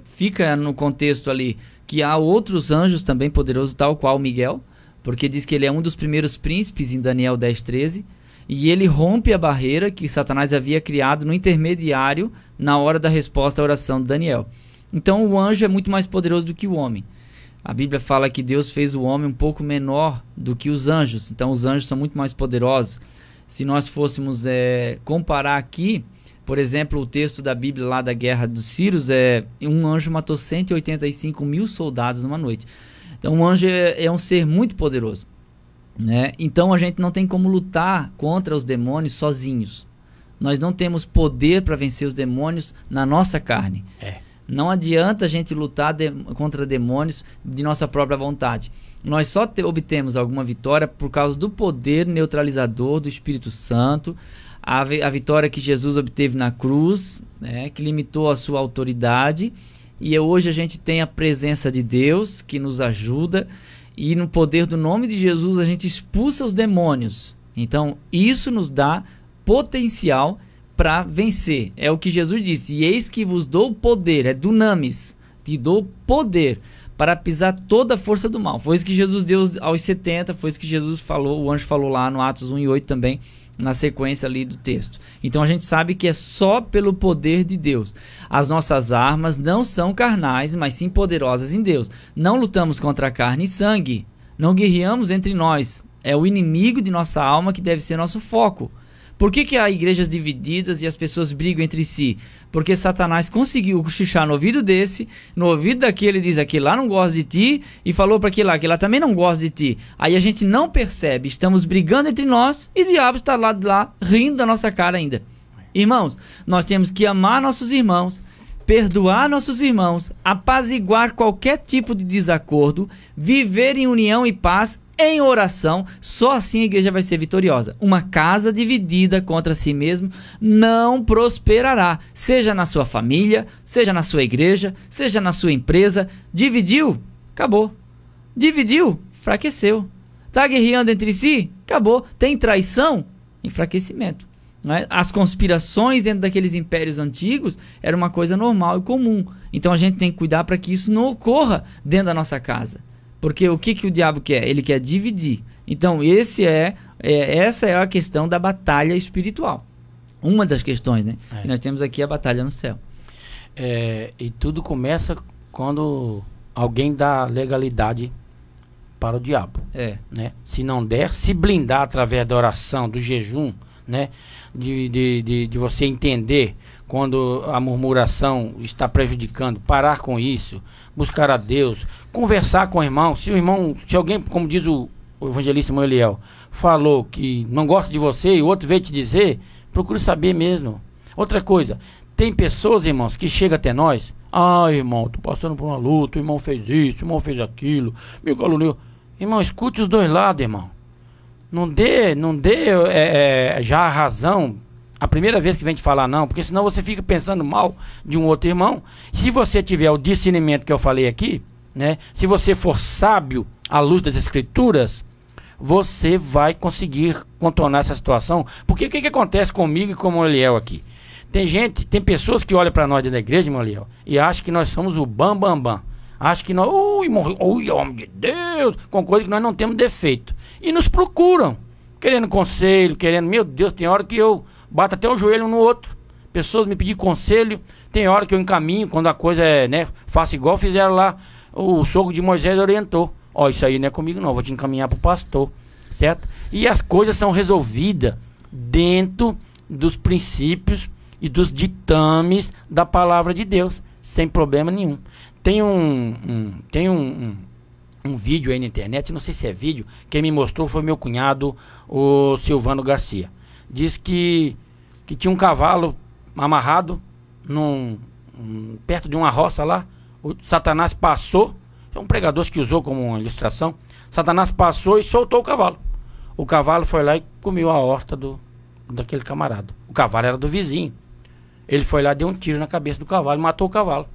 Speaker 5: fica no contexto ali que há outros anjos também poderosos, tal qual Miguel, porque diz que ele é um dos primeiros príncipes em Daniel 10:13, e ele rompe a barreira que Satanás havia criado no intermediário na hora da resposta à oração de Daniel. Então o anjo é muito mais poderoso do que o homem. A Bíblia fala que Deus fez o homem um pouco menor do que os anjos, então os anjos são muito mais poderosos. Se nós fôssemos comparar aqui, por exemplo, o texto da Bíblia lá da Guerra dos Sírios, um anjo matou 185 mil soldados numa noite. Então um anjo é um ser muito poderoso, né? Então a gente não tem como lutar contra os demônios sozinhos. Nós não temos poder para vencer os demônios na nossa carne. Não adianta a gente lutar contra demônios de nossa própria vontade. Nós só obtemos alguma vitória por causa do poder neutralizador do Espírito Santo, a vitória que Jesus obteve na cruz, né, que limitou a sua autoridade. E hoje a gente tem a presença de Deus que nos ajuda, e no poder do nome de Jesus a gente expulsa os demônios. Então isso nos dá potencial para vencer. É o que Jesus disse: e eis que vos dou poder, é dunamis, te dou poder para pisar toda a força do mal. Foi isso que Jesus deu aos 70, foi isso que Jesus falou, o anjo falou lá no Atos 1:8 também, na sequência ali do texto. Então a gente sabe que é só pelo poder de Deus. As nossas armas não são carnais, mas sim poderosas em Deus. Não lutamos contra carne e sangue, não guerreamos entre nós, É o inimigo de nossa alma que deve ser nosso foco. Por que há igrejas divididas e as pessoas brigam entre si? Porque Satanás conseguiu cochichar no ouvido desse, no ouvido daquele, diz: aquele lá não gosta de ti, e falou para aquele lá também não gosta de ti. Aí a gente não percebe, estamos brigando entre nós e o diabo está lá rindo da nossa cara ainda. Irmãos, nós temos que amar nossos irmãos, perdoar nossos irmãos, apaziguar qualquer tipo de desacordo, viver em união e paz, em oração. Só assim a igreja vai ser vitoriosa. Uma casa dividida contra si mesmo não prosperará, seja na sua família, seja na sua igreja, seja na sua empresa. Dividiu? Acabou. Dividiu? Enfraqueceu. Está guerreando entre si? Acabou. Tem traição? Enfraquecimento. Não é? As conspirações dentro daqueles impérios antigos era uma coisa normal e comum. Então a gente tem que cuidar para que isso não ocorra dentro da nossa casa. Porque o que o diabo quer? Ele quer dividir. Então essa é a questão da batalha espiritual. Uma das questões, né? E nós temos aqui a batalha no céu.
Speaker 1: E tudo começa quando alguém dá legalidade para o diabo. Né? Se não der, se blindar através da oração, do jejum, né? De você entender quando a murmuração está prejudicando, parar com isso, buscar a Deus, conversar com o irmão. Se alguém, como diz o evangelista Moeliel, falou que não gosta de você e o outro veio te dizer, procure saber mesmo. Outra coisa, tem pessoas, irmãos, que chegam até nós: irmão, tô passando por uma luta, o irmão fez isso, o irmão fez aquilo, me caluniou. Irmão, escute os dois lados, irmão. Não dê já a razão a primeira vez que vem te falar não, porque senão você fica pensando mal de um outro irmão. Se você tiver o discernimento que eu falei aqui, né? Se você for sábio à luz das escrituras, você vai conseguir contornar essa situação. Porque o que acontece comigo e com o Moeliel aqui? Tem pessoas que olham para nós dentro da igreja, Moeliel, e acham que nós somos o bam. Acho que nós, homem de Deus, com coisa que nós não temos defeito. E nos procuram, querendo conselho, meu Deus, tem hora que eu bato até o joelho um no outro. Pessoas me pedem conselho, tem hora que eu encaminho, quando a coisa faço igual fizeram lá, o sogro de Moisés orientou. Isso aí não é comigo não, vou te encaminhar pro pastor, certo? E as coisas são resolvidas dentro dos princípios e dos ditames da palavra de Deus, sem problema nenhum. Tem um vídeo aí na internet, não sei se é vídeo, quem me mostrou foi meu cunhado, o Silvano Garcia. Diz que tinha um cavalo amarrado perto de uma roça lá. O Satanás passou, é um pregador que usou como uma ilustração. Satanás passou e soltou o cavalo. O cavalo foi lá e comeu a horta daquele camarada. O cavalo era do vizinho. Ele foi lá, deu um tiro na cabeça do cavalo e matou o cavalo.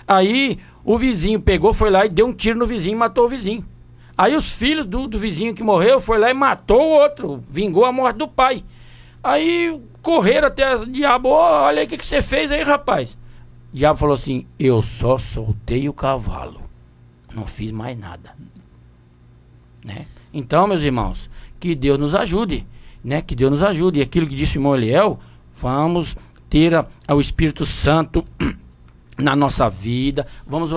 Speaker 1: Aí o vizinho pegou, foi lá e deu um tiro no vizinho e matou o vizinho. Aí os filhos do vizinho que morreu foi lá e matou o outro, vingou a morte do pai. Aí correram até o diabo: olha aí o que você fez aí, rapaz. O diabo falou assim: eu só soltei o cavalo, não fiz mais nada, né? Então, meus irmãos, que Deus nos ajude, né? Que Deus nos ajude. E aquilo que disse o irmão Eliel, vamos ter o Espírito Santo na nossa vida, vamos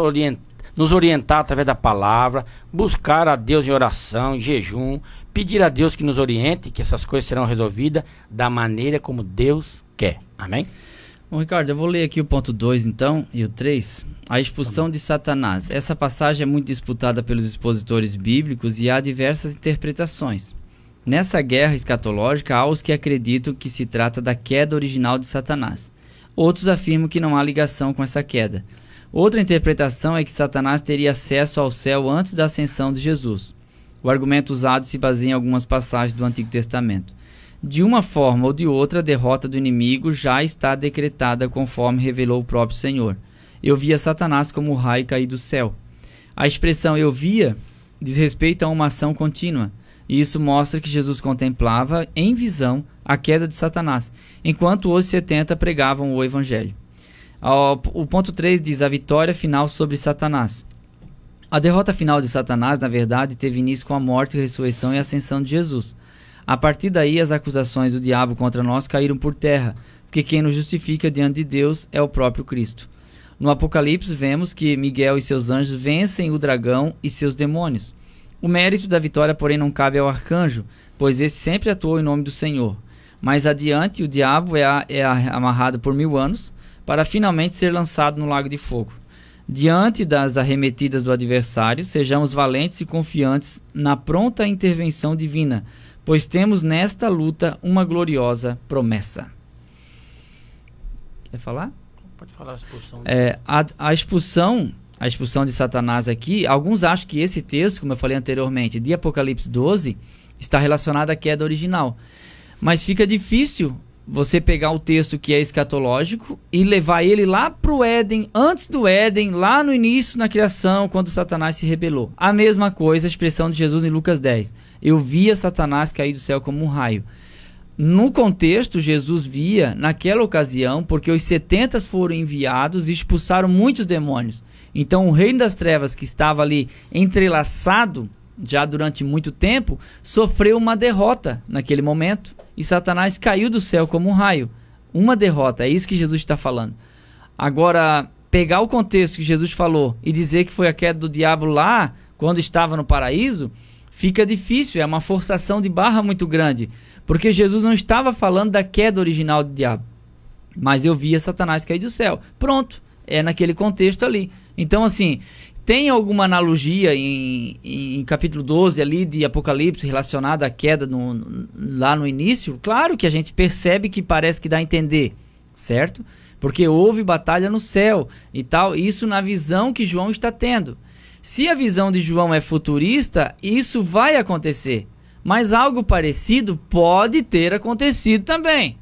Speaker 1: nos orientar através da palavra, buscar a Deus em oração, em jejum, pedir a Deus que nos oriente, que essas coisas serão resolvidas da maneira como Deus quer. Amém?
Speaker 5: Bom, Ricardo, eu vou ler aqui o ponto 2 então, e o 3, a expulsão de Satanás. Essa passagem é muito disputada pelos expositores bíblicos e há diversas interpretações. Nessa guerra escatológica, há os que acreditam que se trata da queda original de Satanás. Outros afirmam que não há ligação com essa queda. Outra interpretação é que Satanás teria acesso ao céu antes da ascensão de Jesus. O argumento usado se baseia em algumas passagens do Antigo Testamento. De uma forma ou de outra, a derrota do inimigo já está decretada conforme revelou o próprio Senhor. Eu via Satanás como o raio cair do céu. A expressão eu via diz respeito a uma ação contínua. E isso mostra que Jesus contemplava em visão a queda de Satanás, enquanto os 70 pregavam o Evangelho. O ponto 3 diz a vitória final sobre Satanás. A derrota final de Satanás, na verdade, teve início com a morte, ressurreição e ascensão de Jesus. A partir daí, as acusações do diabo contra nós caíram por terra, porque quem nos justifica diante de Deus é o próprio Cristo. No Apocalipse, vemos que Miguel e seus anjos vencem o dragão e seus demônios. O mérito da vitória, porém, não cabe ao arcanjo, pois esse sempre atuou em nome do Senhor. Mais adiante, o diabo é amarrado por 1000 anos, para finalmente ser lançado no lago de fogo. Diante das arremetidas do adversário, sejamos valentes e confiantes na pronta intervenção divina, pois temos nesta luta uma gloriosa promessa. Quer falar?
Speaker 1: Pode falar a expulsão.
Speaker 5: A expulsão de Satanás aqui, alguns acham que esse texto, como eu falei anteriormente, de Apocalipse 12, está relacionado à queda original. Mas fica difícil você pegar o texto que é escatológico e levar ele lá para o Éden, antes do Éden, lá no início, na criação, quando Satanás se rebelou. A mesma coisa, a expressão de Jesus em Lucas 10. Eu via Satanás cair do céu como um raio. No contexto, Jesus via, naquela ocasião, porque os 70 foram enviados e expulsaram muitos demônios. Então o reino das trevas, que estava ali entrelaçado já durante muito tempo, sofreu uma derrota naquele momento. E Satanás caiu do céu como um raio. Uma derrota, é isso que Jesus está falando. Agora, pegar o contexto que Jesus falou e dizer que foi a queda do diabo lá, quando estava no paraíso, fica difícil, é uma forçação de barra muito grande. Porque Jesus não estava falando da queda original do diabo. Mas eu via Satanás cair do céu. Pronto, é naquele contexto ali. Então, assim, tem alguma analogia em capítulo 12 ali de Apocalipse relacionada à queda lá no início? Claro que a gente percebe que parece que dá a entender, certo? Porque houve batalha no céu e tal, isso na visão que João está tendo. Se a visão de João é futurista, isso vai acontecer. Mas algo parecido pode ter acontecido também.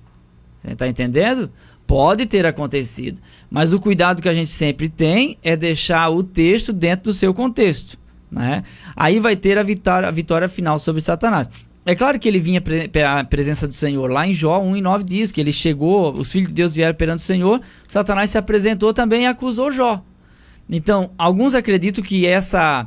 Speaker 5: Você está entendendo? Pode ter acontecido, mas o cuidado que a gente sempre tem é deixar o texto dentro do seu contexto, né? Aí vai ter a vitória final sobre Satanás. É claro que ele vinha à presença do Senhor. Lá em Jó 1:9 diz que ele chegou, os filhos de Deus vieram perante o Senhor, Satanás se apresentou também e acusou Jó. Então, alguns acreditam que essa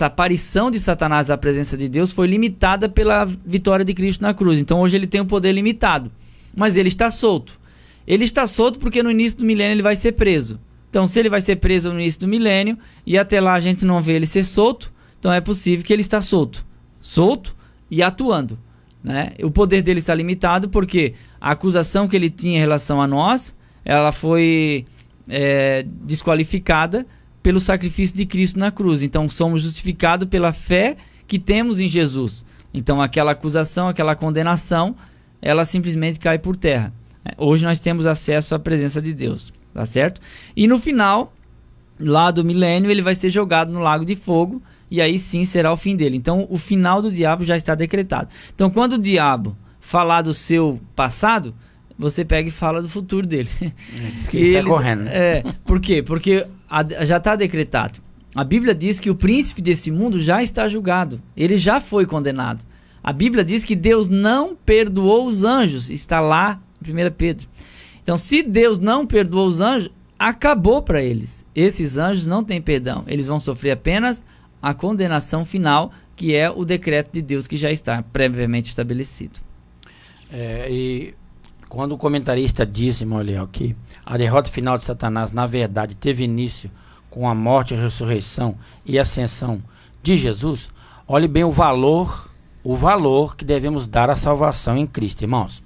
Speaker 5: aparição de Satanás à presença de Deus foi limitada pela vitória de Cristo na cruz. Então hoje ele tem um poder limitado, mas ele está solto. Ele está solto porque no início do milênio ele vai ser preso. Então, se ele vai ser preso no início do milênio e até lá a gente não vê ele ser solto, então é possível que ele está solto. Solto e atuando, né? O poder dele está limitado porque a acusação que ele tinha em relação a nós, ela foi desqualificada pelo sacrifício de Cristo na cruz. Então, somos justificados pela fé que temos em Jesus. Então, aquela acusação, aquela condenação, ela simplesmente cai por terra. Hoje nós temos acesso à presença de Deus, tá certo? E no final, lá do milênio, ele vai ser jogado no lago de fogo, e aí sim será o fim dele. Então o final do diabo já está decretado. Então quando o diabo falar do seu passado, você pega e fala do futuro dele.
Speaker 1: Diz que ele está correndo.
Speaker 5: Por quê? Porque já está decretado. A Bíblia diz que o príncipe desse mundo já está julgado, ele já foi condenado. A Bíblia diz que Deus não perdoou os anjos, está lá 1 Pedro. Então, se Deus não perdoou os anjos, acabou para eles. Esses anjos não têm perdão. Eles vão sofrer apenas a condenação final, que é o decreto de Deus que já está previamente estabelecido.
Speaker 1: E quando o comentarista diz, irmão Eliel, que a derrota final de Satanás, na verdade, teve início com a morte, a ressurreição e a ascensão de Jesus, olhe bem o valor que devemos dar à salvação em Cristo, irmãos.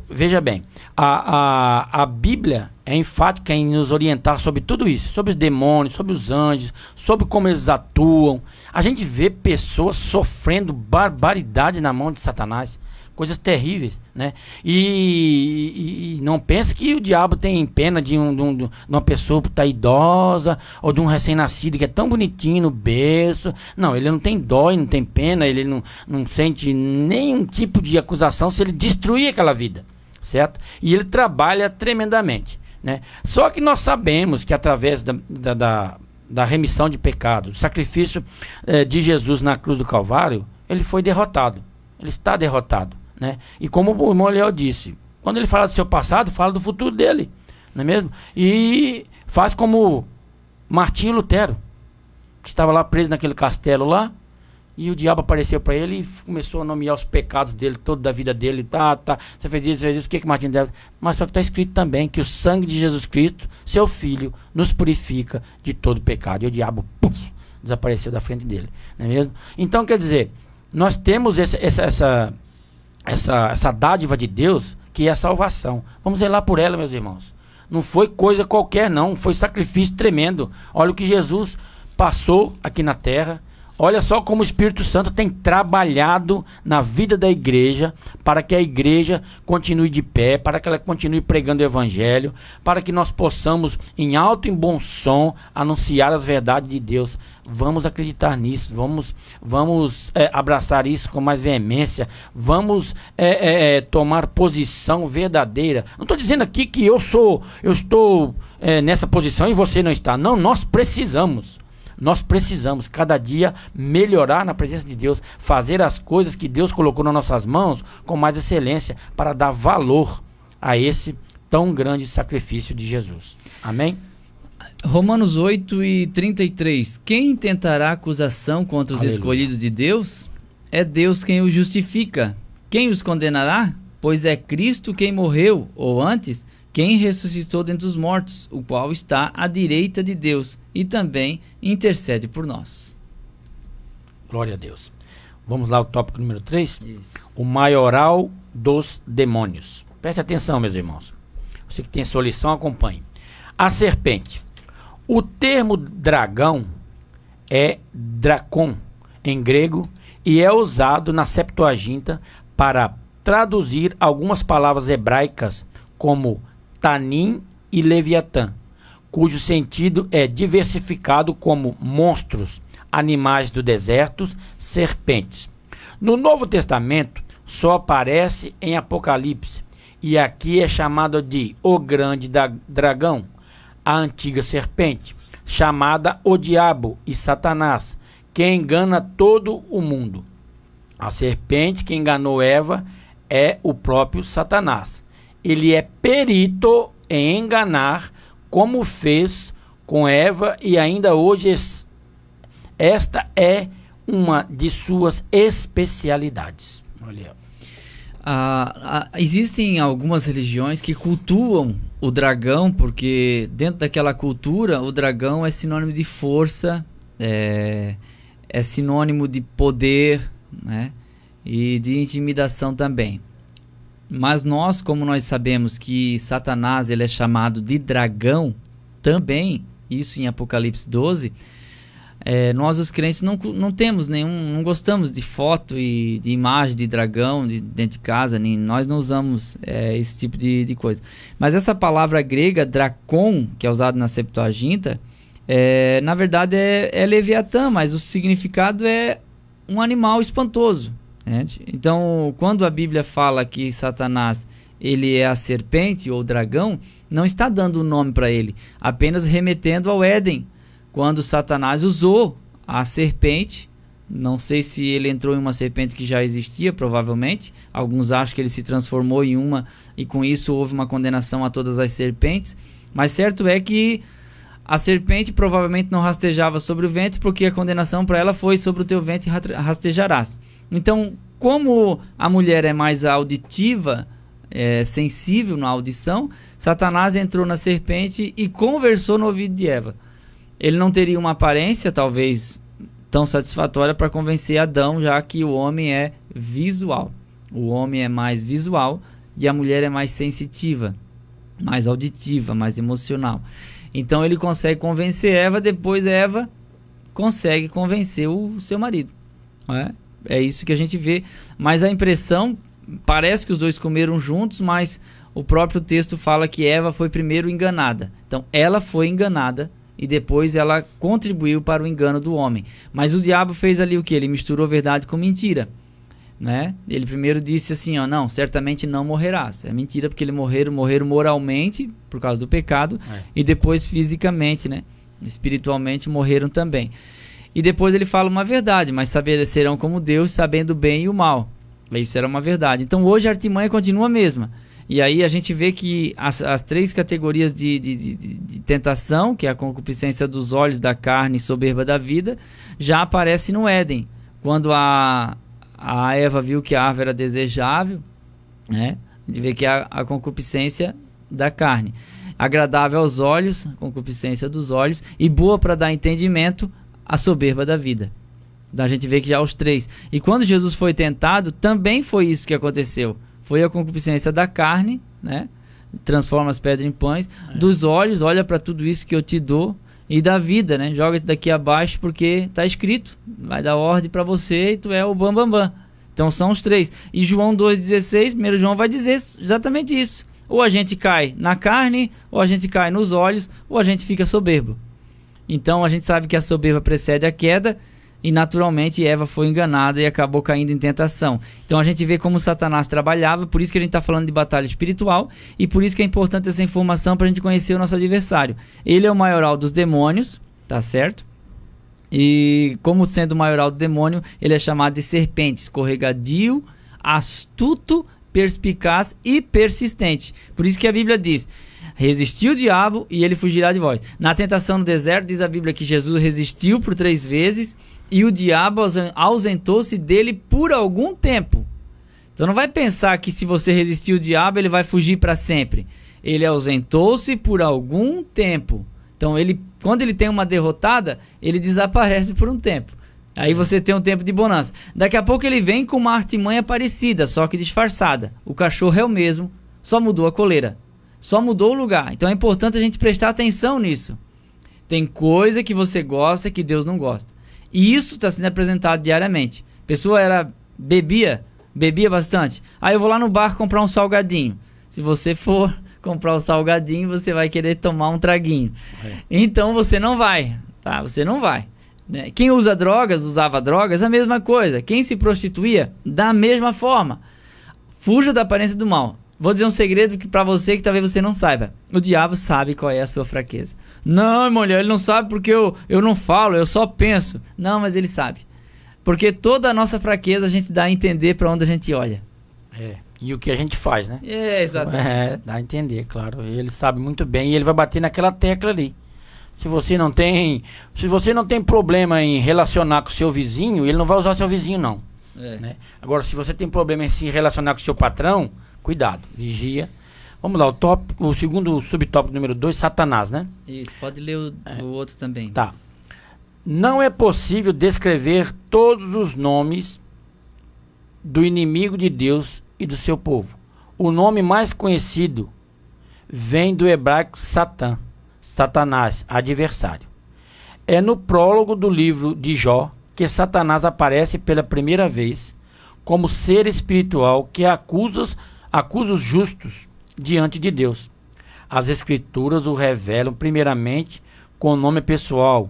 Speaker 1: Veja bem, a Bíblia é enfática em nos orientar sobre tudo isso, sobre os demônios, sobre os anjos, sobre como eles atuam. A gente vê pessoas sofrendo barbaridade na mão de Satanás, coisas terríveis, né? E não pense que o diabo tem pena de uma pessoa que está idosa, ou de um recém-nascido que é tão bonitinho no berço. Não, ele não tem dó, ele não tem pena, ele não sente nenhum tipo de acusação se ele destruir aquela vida, certo? E ele trabalha tremendamente, né? Só que nós sabemos que através da remissão de pecado, do sacrifício de Jesus na cruz do Calvário, ele foi derrotado, ele está derrotado, né? E como o irmão Léo disse, quando ele fala do seu passado, fala do futuro dele, não é mesmo? E faz como Martinho Lutero, que estava lá preso naquele castelo lá, e o diabo apareceu para ele e começou a nomear os pecados dele, toda da vida dele, você fez isso, o que Martinho deve? Mas só que está escrito também que o sangue de Jesus Cristo, seu Filho, nos purifica de todo pecado. E o diabo desapareceu da frente dele, não é mesmo? Então, quer dizer, nós temos essa dádiva de Deus, que é a salvação. Vamos zelar por ela, meus irmãos. Não foi coisa qualquer, não. Foi sacrifício tremendo. Olha o que Jesus passou aqui na terra. Olha só como o Espírito Santo tem trabalhado na vida da igreja, para que a igreja continue de pé, para que ela continue pregando o evangelho, para que nós possamos, em alto e em bom som, anunciar as verdades de Deus. Vamos acreditar nisso, vamos abraçar isso com mais veemência, vamos tomar posição verdadeira. Não estou dizendo aqui que eu estou nessa posição e você não está. Não, nós precisamos cada dia melhorar na presença de Deus, fazer as coisas que Deus colocou nas nossas mãos com mais excelência, para dar valor a esse tão grande sacrifício de Jesus. Amém?
Speaker 5: Romanos 8:33. Quem tentará acusação contra os escolhidos de Deus? É Deus quem os justifica. Quem os condenará? Pois é Cristo quem morreu, ou antes, quem ressuscitou dentre os mortos, o qual está à direita de Deus e também intercede por nós.
Speaker 1: Glória a Deus. Vamos lá ao tópico número 3.
Speaker 5: Isso.
Speaker 1: O maioral dos demônios. Preste atenção, meus irmãos. Você que tem sua lição, acompanhe. A serpente. O termo dragão é dracon em grego e é usado na Septuaginta para traduzir algumas palavras hebraicas como Tanim e Leviatã, cujo sentido é diversificado como monstros, animais do deserto, serpentes. No Novo Testamento só aparece em Apocalipse e aqui é chamado de o grande dragão, a antiga serpente, chamada o diabo e Satanás, que engana todo o mundo. A serpente que enganou Eva é o próprio Satanás. Ele é perito em enganar, como fez com Eva, e ainda hoje esta é uma de suas especialidades. Olha.
Speaker 5: Existem algumas religiões que cultuam o dragão, porque dentro daquela cultura o dragão é sinônimo de força, é sinônimo de poder, né? E de intimidação também. Mas nós, como nós sabemos que Satanás ele é chamado de dragão também, isso em Apocalipse 12, nós os crentes não temos não gostamos de foto e de imagem de dragão dentro de casa, nós não usamos esse tipo de coisa. Mas essa palavra grega, dracon, que é usada na Septuaginta, na verdade é Leviatã, mas o significado é um animal espantoso. Então, quando a Bíblia fala que Satanás ele é a serpente ou dragão, não está dando um nome para ele, apenas remetendo ao Éden, quando Satanás usou a serpente. Não sei se ele entrou em uma serpente que já existia, provavelmente. Alguns acham que ele se transformou em uma e com isso houve uma condenação a todas as serpentes. Mas certo é que a serpente provavelmente não rastejava sobre o ventre, porque a condenação para ela foi: sobre o teu ventre rastejarás. Então, como a mulher é mais auditiva, sensível na audição, Satanás entrou na serpente e conversou no ouvido de Eva. Ele não teria uma aparência, talvez, tão satisfatória para convencer Adão, já que o homem é visual. O homem é mais visual e a mulher é mais sensitiva, mais auditiva, mais emocional. Então ele consegue convencer Eva, depois Eva consegue convencer o seu marido. É isso que a gente vê. Mas a impressão, parece que os dois comeram juntos, mas o próprio texto fala que Eva foi primeiro enganada. Então ela foi enganada e depois ela contribuiu para o engano do homem. Mas o diabo fez ali o que? Ele misturou verdade com mentira, né? Ele primeiro disse assim, não, certamente não morrerás. É mentira, porque eles morreram moralmente por causa do pecado, e depois fisicamente, né? Espiritualmente morreram também. E depois ele fala uma verdade: mas serão como Deus, sabendo o bem e o mal. Isso era uma verdade. Então hoje a artimanha continua a mesma. E aí a gente vê que as três categorias de tentação, que é a concupiscência dos olhos, da carne e soberba da vida, já aparece no Éden. Quando a Eva viu que a árvore era desejável, né? A gente vê que é a concupiscência da carne. Agradável aos olhos, a concupiscência dos olhos, e boa para dar entendimento, a soberba da vida. Então a gente vê que já os 3. E quando Jesus foi tentado, também foi isso que aconteceu. Foi a concupiscência da carne, né? Transforma as pedras em pães. Dos olhos, olha para tudo isso que eu te dou. E da vida, né? Joga daqui abaixo porque está escrito. Vai dar ordem para você e tu é o bam. Então são os 3. E João 2,16, 1 João vai dizer exatamente isso. Ou a gente cai na carne, ou a gente cai nos olhos, ou a gente fica soberbo. Então a gente sabe que a soberba precede a queda. E naturalmente Eva foi enganada e acabou caindo em tentação. Então a gente vê como Satanás trabalhava, por isso que a gente está falando de batalha espiritual, e por isso que é importante essa informação para a gente conhecer o nosso adversário. Ele é o maioral dos demônios, tá certo? E como sendo o maioral do demônio, ele é chamado de serpente, escorregadio, astuto, perspicaz e persistente. Por isso que a Bíblia diz: resistiu o diabo e ele fugirá de vós. Na tentação no deserto diz a Bíblia que Jesus resistiu por 3 vezes e o diabo ausentou-se dele por algum tempo. Então não vai pensar que se você resistir o diabo ele vai fugir para sempre. Ele ausentou-se por algum tempo. Então quando ele tem uma derrotada, ele desaparece por um tempo. Aí você tem um tempo de bonança. Daqui a pouco ele vem com uma artimanha parecida, só que disfarçada. O cachorro é o mesmo, só mudou a coleira. Só mudou o lugar. Então é importante a gente prestar atenção nisso. Tem coisa que você gosta que Deus não gosta. E isso está sendo apresentado diariamente. A pessoa bebia bastante. Aí eu vou lá no bar comprar um salgadinho. Se você for comprar um salgadinho, você vai querer tomar um traguinho. Então você não vai. Tá? Você não vai. Né? Quem usava drogas, a mesma coisa. Quem se prostituía, da mesma forma. Fuja da aparência do mal. Vou dizer um segredo para você que talvez você não saiba. O diabo sabe qual é a sua fraqueza. Não, mulher, ele não sabe porque eu não falo, eu só penso. Não, mas ele sabe. Porque toda a nossa fraqueza a gente dá a entender para onde a gente olha.
Speaker 1: E o que a gente faz, né?
Speaker 5: Exatamente.
Speaker 1: Dá a entender, claro. Ele sabe muito bem e ele vai bater naquela tecla ali. Se você não tem problema em relacionar com o seu vizinho, ele não vai usar o seu vizinho, não. Né? Agora, se você tem problema em se relacionar com o seu patrão, cuidado, vigia. Vamos lá, o segundo subtópico número 2, Satanás, né?
Speaker 5: Isso, pode ler o outro também.
Speaker 1: Tá. Não é possível descrever todos os nomes do inimigo de Deus e do seu povo. O nome mais conhecido vem do hebraico Satã, Satanás, adversário. É no prólogo do livro de Jó que Satanás aparece pela primeira vez como ser espiritual que acusa os justos diante de Deus. As escrituras o revelam primeiramente com o nome pessoal,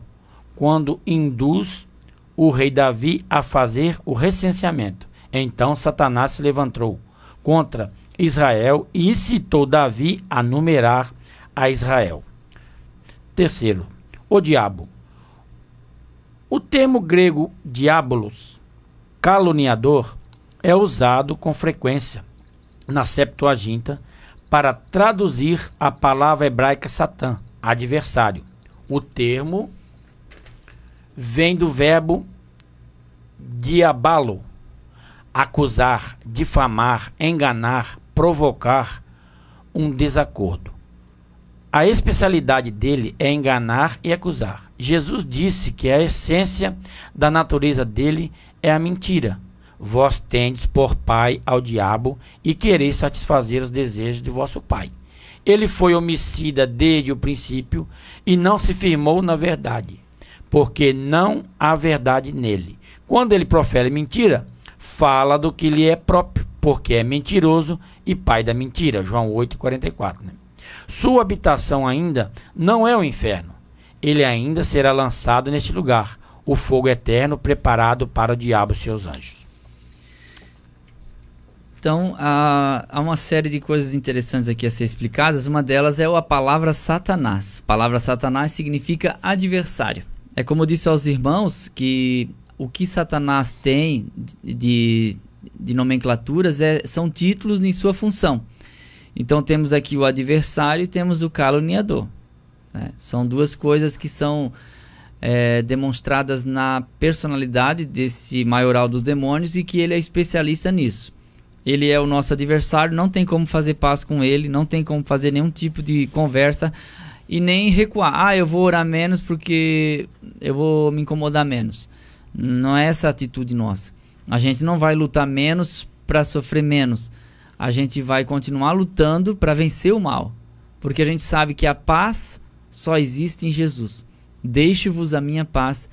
Speaker 1: quando induz o rei Davi a fazer o recenseamento. Então Satanás se levantou contra Israel e incitou Davi a numerar a Israel. Terceiro, o diabo. O termo grego diabolos, caluniador, é usado com frequência na Septuaginta para traduzir a palavra hebraica Satã, adversário. O termo vem do verbo diabalo, acusar, difamar, enganar, provocar um desacordo. A especialidade dele é enganar e acusar. Jesus disse que a essência da natureza dele é a mentira. Vós tendes por pai ao diabo e quereis satisfazer os desejos de vosso pai. Ele foi homicida desde o princípio e não se firmou na verdade, porque não há verdade nele. Quando ele profere mentira, fala do que lhe é próprio, porque é mentiroso e pai da mentira. João 8,44. Né? Sua habitação ainda não é o inferno. Ele ainda será lançado neste lugar, o fogo eterno preparado para o diabo e seus anjos.
Speaker 5: Então, há uma série de coisas interessantes aqui a ser explicadas. Uma delas é a palavra Satanás. A palavra Satanás significa adversário. É como eu disse aos irmãos que o que Satanás tem de nomenclaturas são títulos em sua função. Então temos aqui o adversário e temos o caluniador. Né? São duas coisas que são demonstradas na personalidade desse maioral dos demônios e que ele é especialista nisso. Ele é o nosso adversário, não tem como fazer paz com ele, não tem como fazer nenhum tipo de conversa. e nem recuar. Eu vou orar menos porque eu vou me incomodar menos. Não é essa a atitude nossa. A gente não vai lutar menos para sofrer menos. A gente vai continuar lutando para vencer o mal. Porque a gente sabe que a paz só existe em Jesus. Deixo-vos a minha paz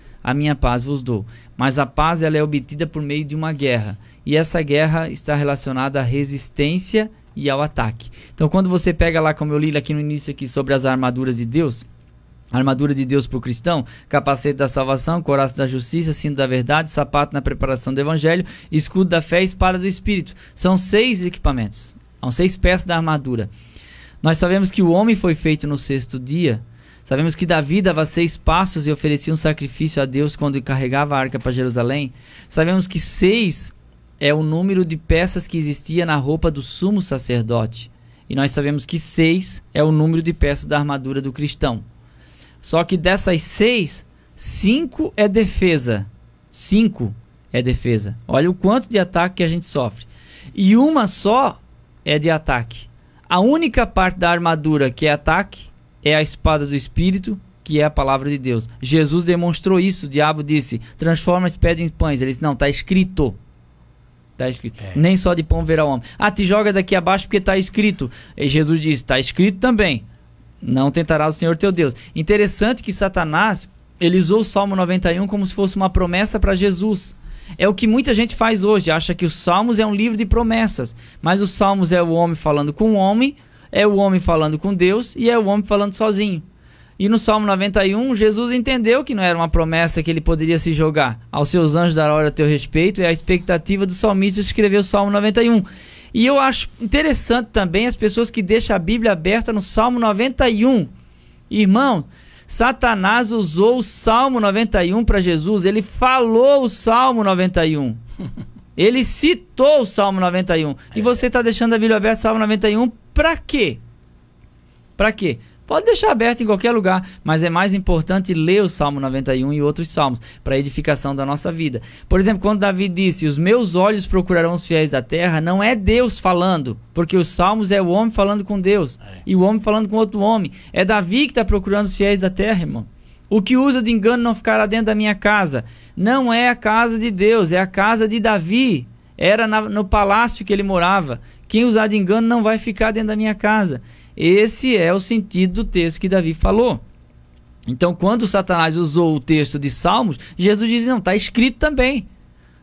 Speaker 5: vos dou. Mas a paz ela é obtida por meio de uma guerra. E essa guerra está relacionada à resistência e ao ataque. Então quando você pega lá, como eu li aqui no início aqui, sobre as armaduras de Deus, a armadura de Deus para o cristão, capacete da salvação, couraça da justiça, cinto da verdade, sapato na preparação do evangelho, escudo da fé e espada do Espírito. São 6 equipamentos, são 6 peças da armadura. Nós sabemos que o homem foi feito no 6º dia. Sabemos que Davi dava 6 passos e oferecia um sacrifício a Deus quando carregava a arca para Jerusalém. Sabemos que 6 é o número de peças que existia na roupa do sumo sacerdote. E nós sabemos que 6 é o número de peças da armadura do cristão. Só que dessas 6, 5 é defesa. 5 é defesa. Olha o quanto de ataque que a gente sofre. E uma só é de ataque. A única parte da armadura que é ataque é a espada do Espírito, que é a palavra de Deus. Jesus demonstrou isso. O diabo disse, transforma as pedras em pães. Ele disse, não, está escrito. Está escrito. Nem só de pão verá o homem. Te joga daqui abaixo porque está escrito. E Jesus disse, está escrito também. Não tentarás o Senhor teu Deus. Interessante que Satanás, ele usou o Salmo 91 como se fosse uma promessa para Jesus. É o que muita gente faz hoje, acha que os Salmos é um livro de promessas. Mas os Salmos é o homem falando com o homem, é o homem falando com Deus e é o homem falando sozinho. E no Salmo 91, Jesus entendeu que não era uma promessa que ele poderia se jogar. Aos seus anjos dará hora a teu respeito, é a expectativa do salmista de escrever o Salmo 91. E eu acho interessante também as pessoas que deixam a Bíblia aberta no Salmo 91. Irmão, Satanás usou o Salmo 91 para Jesus. Ele falou o Salmo 91. Ele citou o Salmo 91. E você está deixando a Bíblia aberta, Salmo 91, para quê? Para quê? Pode deixar aberto em qualquer lugar, mas é mais importante ler o Salmo 91 e outros salmos, para a edificação da nossa vida. Por exemplo, quando Davi disse, os meus olhos procurarão os fiéis da terra, não é Deus falando, porque os salmos é o homem falando com Deus, e o homem falando com outro homem. É Davi que está procurando os fiéis da terra, irmão. O que usa de engano não ficará dentro da minha casa. Não é a casa de Deus, é a casa de Davi. Era no palácio que ele morava. Quem usar de engano não vai ficar dentro da minha casa. Esse é o sentido do texto que Davi falou. Então, quando Satanás usou o texto de Salmos, Jesus diz, não, está escrito também,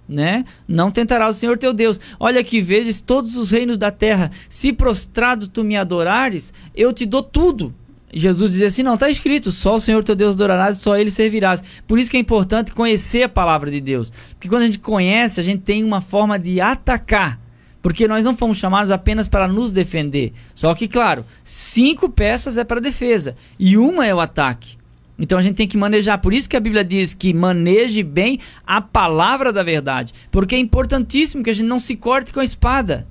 Speaker 5: né? Não tentarás o Senhor teu Deus. Olha aqui, vejas todos os reinos da terra, se prostrado tu me adorares, eu te dou tudo. Jesus diz assim, não, está escrito, só o Senhor teu Deus adorarás e só Ele servirás. Por isso que é importante conhecer a palavra de Deus. Porque quando a gente conhece, a gente tem uma forma de atacar. Porque nós não fomos chamados apenas para nos defender. Só que, claro, 5 peças é para defesa e uma é o ataque. Então a gente tem que manejar. Por isso que a Bíblia diz que maneje bem a palavra da verdade. Porque é importantíssimo que a gente não se corte com a espada.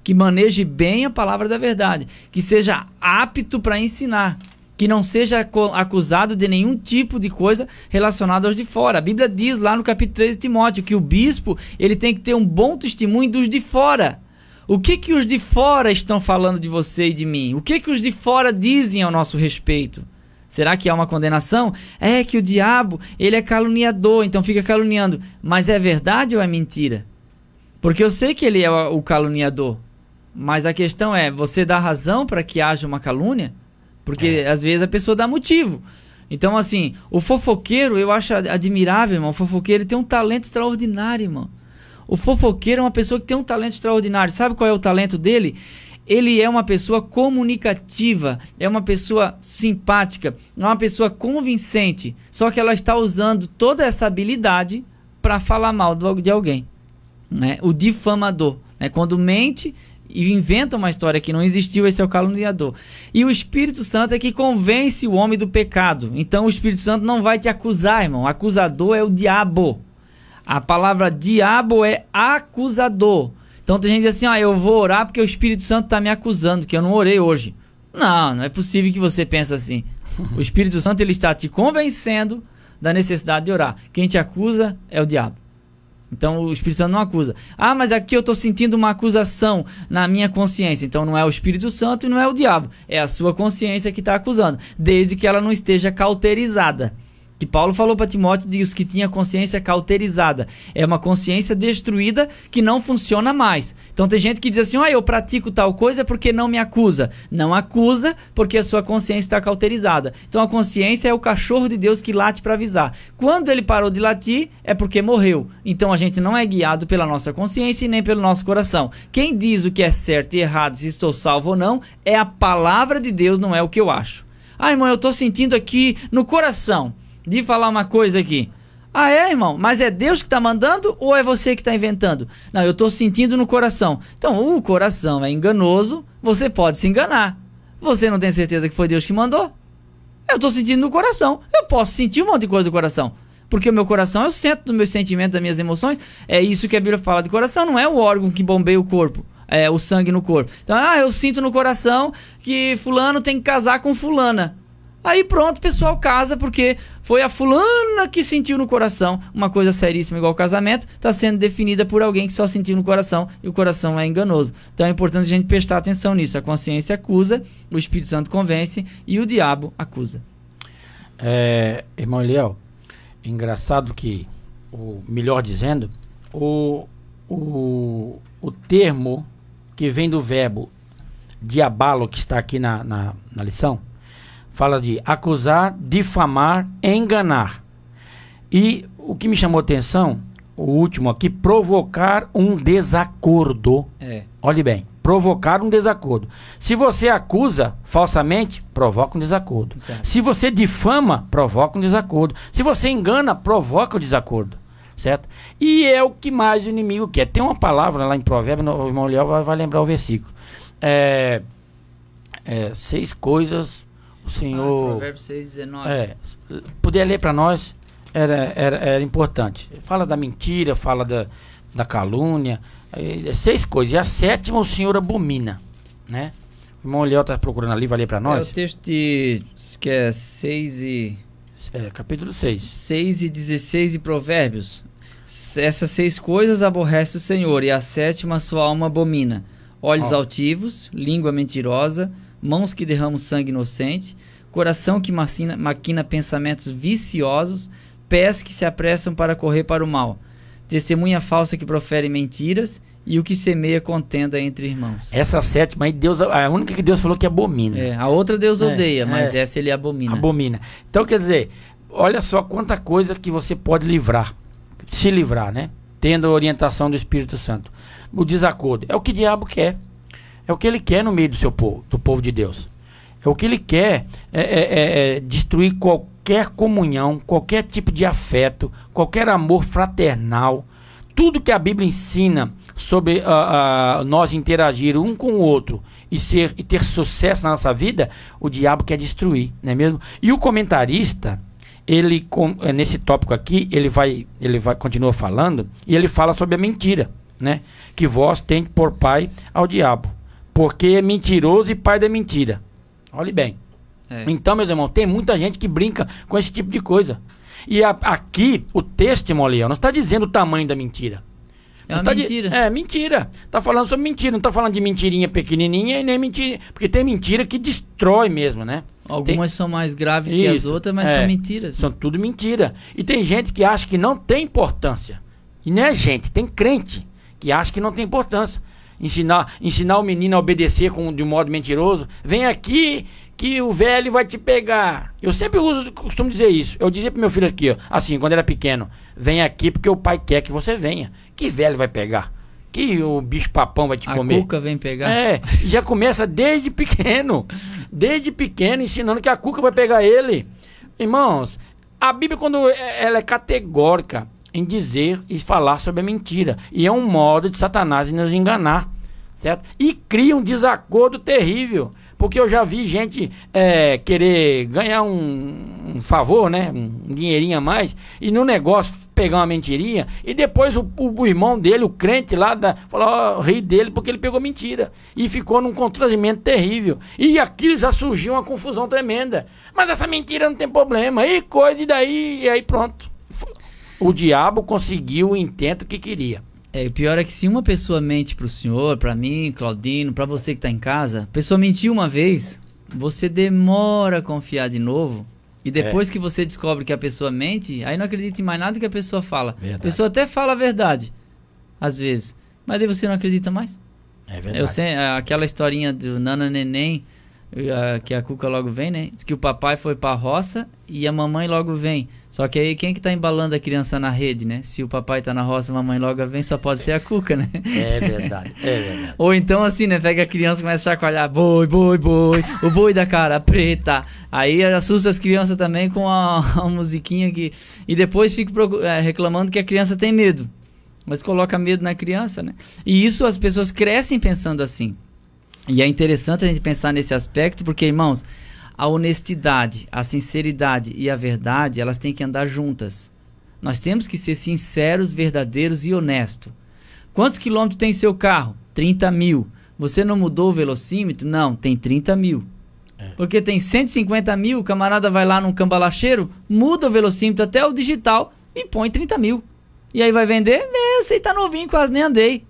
Speaker 5: Que maneje bem a palavra da verdade. Que seja apto para ensinar. Que não seja acusado de nenhum tipo de coisa relacionada aos de fora. A Bíblia diz lá no capítulo 3 de Timóteo que o bispo ele tem que ter um bom testemunho dos de fora. O que os de fora estão falando de você e de mim? O que os de fora dizem ao nosso respeito? Será que há uma condenação? É que o diabo ele é caluniador, então fica caluniando. Mas é verdade ou é mentira? Porque eu sei que ele é o caluniador. Mas a questão é, você dá razão para que haja uma calúnia? Porque às vezes a pessoa dá motivo. Então assim, o fofoqueiro, eu acho admirável, irmão. O fofoqueiro tem um talento extraordinário, irmão. O fofoqueiro é uma pessoa que tem um talento extraordinário. Sabe qual é o talento dele? Ele é uma pessoa comunicativa, é uma pessoa simpática, é uma pessoa convincente. Só que ela está usando toda essa habilidade para falar mal de alguém, né? O difamador, né? Quando mente e inventa uma história que não existiu, esse é o caluniador. E o Espírito Santo é que convence o homem do pecado. Então o Espírito Santo não vai te acusar, irmão. O acusador é o diabo. A palavra diabo é acusador. Então tem gente que diz assim, eu vou orar porque o Espírito Santo está me acusando, que eu não orei hoje. Não é possível que você pense assim. O Espírito Santo ele está te convencendo da necessidade de orar. Quem te acusa é o diabo. Então o Espírito Santo não acusa. Ah, mas aqui eu estou sentindo uma acusação na minha consciência. Então não é o Espírito Santo e não é o diabo. É a sua consciência que está acusando. Desde que ela não esteja cauterizada. Que Paulo falou para Timóteo de os que tinha consciência cauterizada. É uma consciência destruída que não funciona mais. Então tem gente que diz assim, eu pratico tal coisa porque não me acusa. Não acusa porque a sua consciência está cauterizada. Então a consciência é o cachorro de Deus que late para avisar. Quando ele parou de latir, é porque morreu. Então a gente não é guiado pela nossa consciência e nem pelo nosso coração. Quem diz o que é certo e errado, se estou salvo ou não, é a palavra de Deus, não é o que eu acho. Irmão, eu estou sentindo aqui no coração de falar uma coisa aqui. Irmão? Mas é Deus que está mandando ou é você que está inventando? Não, eu estou sentindo no coração. Então, o coração é enganoso, você pode se enganar. Você não tem certeza que foi Deus que mandou? Eu estou sentindo no coração. Eu posso sentir um monte de coisa do coração. Porque o meu coração é o centro dos meus sentimentos, das minhas emoções. É isso que a Bíblia fala de coração, não é o órgão que bombeia o corpo. É o sangue no corpo. Então, eu sinto no coração que fulano tem que casar com fulana. Aí pronto, o pessoal casa porque foi a fulana que sentiu no coração. Uma coisa seríssima igual casamento está sendo definida por alguém que só sentiu no coração e o coração é enganoso. Então é importante a gente prestar atenção nisso. A consciência acusa, o Espírito Santo convence e o diabo acusa.
Speaker 1: Irmão Eliel, engraçado que, melhor dizendo, o termo que vem do verbo diabalo, que está aqui na lição, fala de acusar, difamar, enganar. E o que me chamou a atenção, o último aqui, provocar um desacordo. Olhe bem, provocar um desacordo. Se você acusa falsamente, provoca um desacordo. Certo. Se você difama, provoca um desacordo. Se você engana, provoca o desacordo. Certo? E é o que mais o inimigo quer. Tem uma palavra lá em Provérbios, o irmão Léo vai lembrar o versículo. 6 coisas... O Senhor...
Speaker 5: Provérbios 6:19.
Speaker 1: Poder ler para nós era importante. Fala da mentira, fala da calúnia. 6 coisas. E a 7ª o Senhor abomina. Né? O irmão Léo está procurando ali, vai ler para nós.
Speaker 5: O texto que é 6 e...
Speaker 1: capítulo 6.
Speaker 5: 6 e 16 de Provérbios. Essas 6 coisas aborrece o Senhor, e a 7ª sua alma abomina. Olhos altivos, língua mentirosa, mãos que derramam sangue inocente, coração que maquina pensamentos viciosos, pés que se apressam para correr para o mal, testemunha falsa que profere mentiras e o que semeia contenda entre irmãos.
Speaker 1: Essa 7ª aí, Deus, a única que Deus falou que abomina.
Speaker 5: A outra Deus odeia, mas essa ele abomina.
Speaker 1: Abomina. Então, quer dizer, olha só quanta coisa que você pode se livrar, né? Tendo a orientação do Espírito Santo. O desacordo é o que o diabo quer. É o que ele quer no meio do seu povo, do povo de Deus. É o que ele quer destruir qualquer comunhão, qualquer tipo de afeto, qualquer amor fraternal. Tudo que a Bíblia ensina sobre nós interagir um com o outro e ter sucesso na nossa vida, o diabo quer destruir, não é mesmo? E o comentarista, nesse tópico aqui, ele vai continua falando, e ele fala sobre a mentira, né? Que vós tendes por pai ao diabo, porque é mentiroso e pai da mentira. Olhe bem. Então, meus irmãos, tem muita gente que brinca com esse tipo de coisa. E aqui, o texto, irmão Leão, não está dizendo o tamanho da mentira.
Speaker 5: Mentira.
Speaker 1: Mentira. Está falando sobre mentira. Não está falando de mentirinha pequenininha e nem mentira. Porque tem mentira que destrói mesmo, né?
Speaker 5: Algumas são mais graves que as outras, mas são mentiras.
Speaker 1: São tudo mentira. E tem gente que acha que não tem importância. E não é gente, tem crente que acha que não tem importância. Ensinar o menino a obedecer de um modo mentiroso. Vem aqui que o velho vai te pegar. Eu sempre costumo dizer isso. Eu dizia pro meu filho aqui, assim, quando era pequeno: vem aqui porque o pai quer que você venha. Que velho vai pegar? Que o bicho papão vai te comer?
Speaker 5: A cuca vem pegar?
Speaker 1: Já começa desde pequeno, ensinando que a cuca vai pegar ele. Irmãos, a Bíblia, quando ela é categórica em dizer e falar sobre a mentira, e é um modo de Satanás nos enganar, certo? E cria um desacordo terrível, porque eu já vi gente querer ganhar um favor, né? Um dinheirinho a mais, e no negócio pegar uma mentirinha, e depois o irmão dele, o crente lá, falou, ri dele porque ele pegou mentira, e ficou num constrangimento terrível, e aqui já surgiu uma confusão tremenda. Mas essa mentira não tem problema, e coisa, e daí, e aí pronto. o diabo conseguiu o intento que queria.
Speaker 5: O pior é que se uma pessoa mente pro senhor, pra mim, Claudino, pra você que tá em casa, a pessoa mentiu uma vez, você demora a confiar de novo, e depois que você descobre que a pessoa mente, aí não acredita em mais nada que a pessoa fala.
Speaker 1: Verdade.
Speaker 5: A pessoa até fala a verdade, às vezes, mas daí você não acredita mais.
Speaker 1: É verdade.
Speaker 5: Aquela historinha do Nana Neném, que a Cuca logo vem, né? Diz que o papai foi pra roça e a mamãe logo vem. Só que aí quem que tá embalando a criança na rede, né? Se o papai tá na roça, a mamãe logo vem, só pode ser a Cuca, né?
Speaker 1: É verdade, é verdade.
Speaker 5: Ou então assim, né? Pega a criança e começa a chacoalhar, boi, boi, boi, o boi da cara preta. Aí assusta as crianças também com a musiquinha que... E depois fica reclamando que a criança tem medo. Mas coloca medo na criança, né? E isso as pessoas crescem pensando assim. E é interessante a gente pensar nesse aspecto, porque, irmãos, a honestidade, a sinceridade e a verdade, elas têm que andar juntas. Nós temos que ser sinceros, verdadeiros e honestos. Quantos quilômetros tem seu carro? 30 mil. Você não mudou o velocímetro? Não, tem 30 mil. Porque tem 150 mil, o camarada vai lá num cambalacheiro, muda o velocímetro até o digital e põe 30 mil. E aí vai vender? Esse tá novinho, quase nem andei.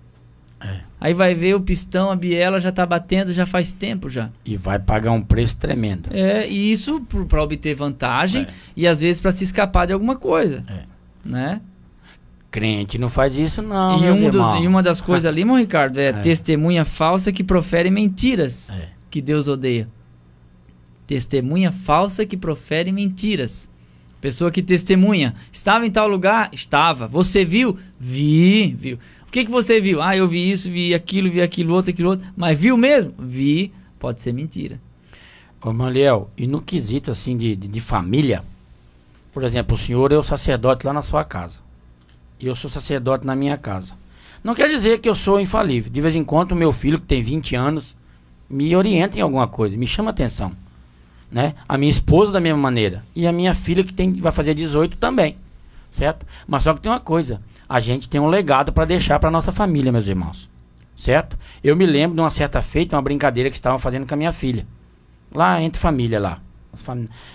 Speaker 5: Aí vai ver o pistão, a biela já tá batendo, já faz tempo já.
Speaker 1: E vai pagar um preço tremendo.
Speaker 5: E isso para obter vantagem e às vezes para se escapar de alguma coisa. Né?
Speaker 1: Crente não faz isso não,
Speaker 5: e uma das coisas ali, irmão Ricardo, testemunha falsa que profere mentiras, que Deus odeia. Testemunha falsa que profere mentiras. Pessoa que testemunha, estava em tal lugar? Estava. Você viu? Viu. O que você viu? Eu vi isso, vi aquilo outro. Mas viu mesmo? Vi. Pode ser mentira.
Speaker 1: Ô, Manliel, e no quesito assim de família, por exemplo, o senhor é o sacerdote lá na sua casa. E eu sou sacerdote na minha casa. Não quer dizer que eu sou infalível. De vez em quando o meu filho, que tem 20 anos, me orienta em alguma coisa, me chama atenção. Né? A minha esposa da mesma maneira. E a minha filha que vai fazer 18 também. Certo? Mas só que tem uma coisa. A gente tem um legado para deixar para nossa família, meus irmãos. Certo? Eu me lembro de uma certa feita, uma brincadeira que estavam fazendo com a minha filha. Lá entre família lá.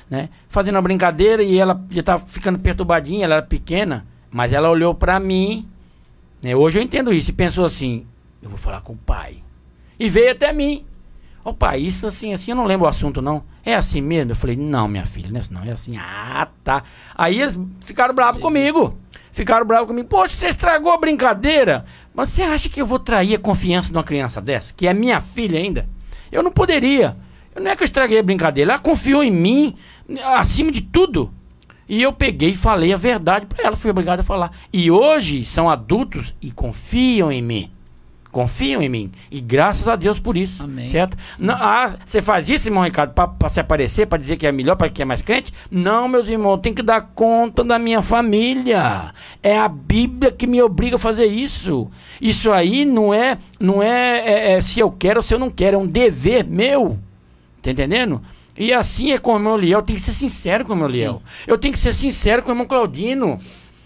Speaker 1: Né? Fazendo uma brincadeira e ela já estava ficando perturbadinha, ela era pequena. Mas ela olhou para mim. Né? Hoje eu entendo isso e pensou assim, eu vou falar com o pai. E veio até mim. Ô pai, isso assim, eu não lembro o assunto não. É assim mesmo? Eu falei, não minha filha, não é assim. Ah, tá. Aí eles ficaram bravos comigo. Poxa, você estragou a brincadeira. Mas você acha que eu vou trair a confiança de uma criança dessa? Que é minha filha ainda? Eu não poderia. Não é que eu estraguei a brincadeira. Ela confiou em mim, acima de tudo. E eu peguei e falei a verdade pra ela. Fui obrigado a falar. E hoje são adultos e confiam em mim. E graças a Deus por isso.
Speaker 5: Amém.
Speaker 1: Certo? Você faz isso, irmão Ricardo, pra se aparecer, pra dizer que é melhor, pra que é mais crente? Não, meus irmãos, tem que dar conta da minha família. É a Bíblia que me obriga a fazer isso. Isso aí não é se eu quero ou se eu não quero, é um dever meu. Tá entendendo? E assim é com o irmão Liel, eu tenho que ser sincero com o irmão Liel. Eu tenho que ser sincero com o irmão Claudino.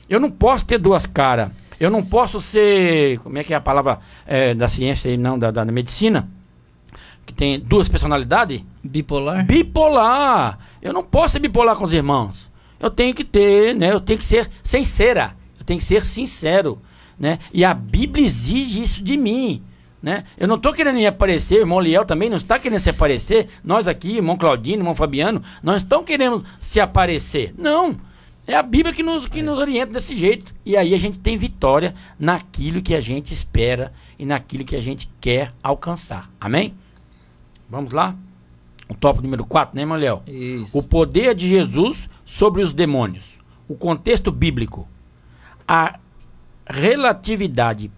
Speaker 1: Eu não posso ter duas caras. Eu não posso ser, como é que é a palavra da ciência aí, não, da medicina? Que tem duas personalidades? Bipolar. Eu não posso ser bipolar com os irmãos. Eu tenho que ter, né? Eu tenho que ser sincera. Eu tenho que ser sincero, né? E a Bíblia exige isso de mim, né? Eu não estou querendo me aparecer, o irmão Liel também não está querendo se aparecer. Nós aqui, irmão Claudino, irmão Fabiano, nós estamos querendo se aparecer. Não. É a Bíblia que nos orienta desse jeito. E aí a gente tem vitória naquilo que a gente espera e naquilo que a gente quer alcançar. Amém? Vamos lá? O tópico número 4, né, irmão Léo?
Speaker 5: Isso.
Speaker 1: O poder de Jesus sobre os demônios. O contexto bíblico. A relatividade.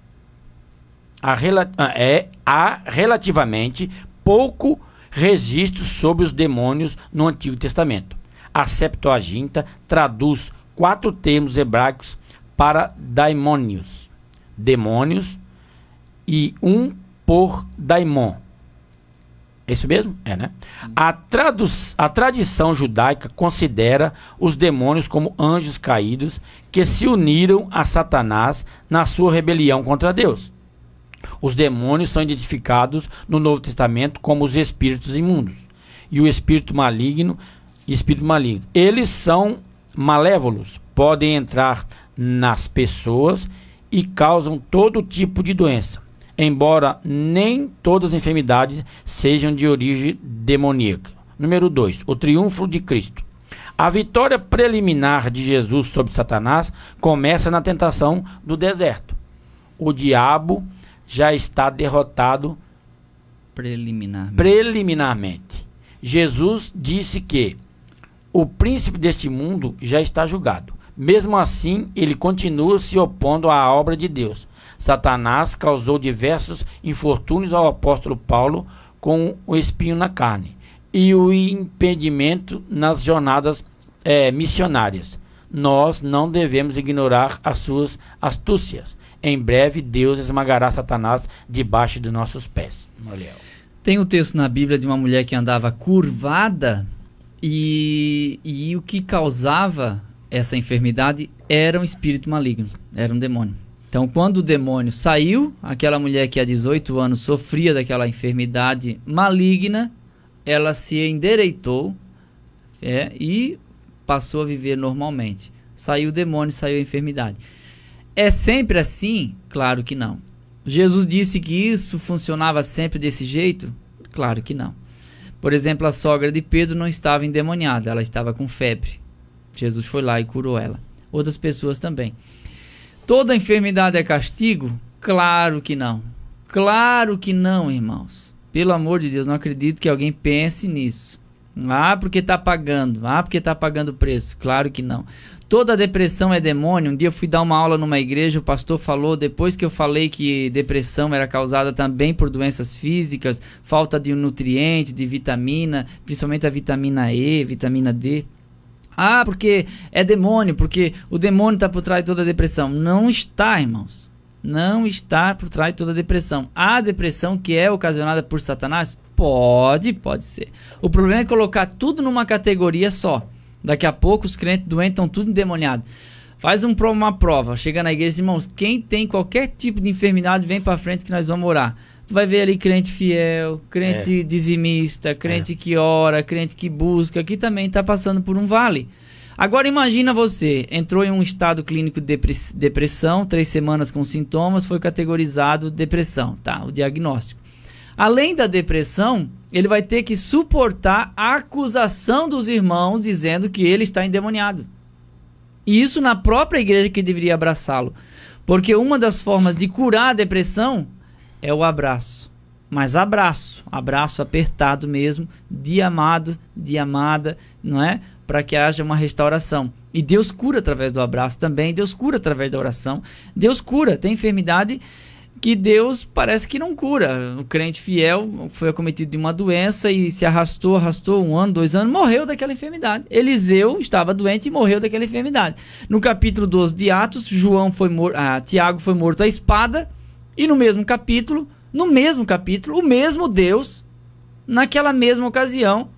Speaker 1: Há relativamente pouco registro sobre os demônios no Antigo Testamento. A Septuaginta traduz 4 termos hebraicos para daimônios, demônios, e um por daimon. É isso mesmo? É, né? A tradição judaica considera os demônios como anjos caídos que se uniram a Satanás na sua rebelião contra Deus. Os demônios são identificados no Novo Testamento como os espíritos imundos e o espírito maligno. Eles são malévolos, podem entrar nas pessoas e causam todo tipo de doença, embora nem todas as enfermidades sejam de origem demoníaca. Número 2, o triunfo de Cristo. A vitória preliminar de Jesus sobre Satanás começa na tentação do deserto. O diabo já está derrotado preliminarmente. Jesus disse que o príncipe deste mundo já está julgado. Mesmo assim, ele continua se opondo à obra de Deus. Satanás causou diversos infortúnios ao apóstolo Paulo com o espinho na carne e o impedimento nas jornadas missionárias. Nós não devemos ignorar as suas astúcias. Em breve, Deus esmagará Satanás debaixo de nossos pés.
Speaker 5: Tem um texto na Bíblia de uma mulher que andava curvada e o que causava essa enfermidade era um espírito maligno, era um demônio. Então, quando o demônio saiu, aquela mulher que há 18 anos sofria daquela enfermidade maligna, ela se endireitou e passou a viver normalmente. Saiu o demônio, saiu a enfermidade. É sempre assim? Claro que não. Jesus disse que isso funcionava sempre desse jeito? Claro que não. Por exemplo, a sogra de Pedro não estava endemoniada, ela estava com febre. Jesus foi lá e curou ela. Outras pessoas também. Toda enfermidade é castigo? Claro que não. Claro que não, irmãos. Pelo amor de Deus, não acredito que alguém pense nisso. Porque está pagando. Porque está pagando o preço. Claro que não. Toda depressão é demônio. Um dia eu fui dar uma aula numa igreja, o pastor falou, depois que eu falei que depressão era causada também por doenças físicas, falta de nutriente, de vitamina, principalmente a vitamina E, vitamina D. Porque é demônio, porque o demônio está por trás de toda a depressão. Não está, irmãos. Não está por trás de toda a depressão. A depressão que é ocasionada por Satanás? Pode ser. O problema é colocar tudo numa categoria só. Daqui a pouco os crentes doentes estão tudo endemoniados. Faz uma prova, chega na igreja, irmãos, quem tem qualquer tipo de enfermidade, vem para frente que nós vamos orar. Tu vai ver ali crente fiel, crente dizimista, crente que ora, crente que busca, que também está passando por um vale. Agora imagina você, entrou em um estado clínico de depressão, 3 semanas com sintomas, foi categorizado depressão, tá? O diagnóstico. Além da depressão, ele vai ter que suportar a acusação dos irmãos dizendo que ele está endemoniado. E isso na própria igreja que deveria abraçá-lo. Porque uma das formas de curar a depressão é o abraço. Mas abraço apertado mesmo, de amado, de amada, não é? Para que haja uma restauração. E Deus cura através do abraço também, Deus cura através da oração. Deus cura, tem enfermidade que Deus parece que não cura. O crente fiel foi acometido de uma doença e se arrastou 1 ano, 2 anos, morreu daquela enfermidade. Eliseu estava doente e morreu daquela enfermidade. No capítulo 12 de Atos, Tiago foi morto à espada, e no mesmo capítulo, o mesmo Deus, naquela mesma ocasião,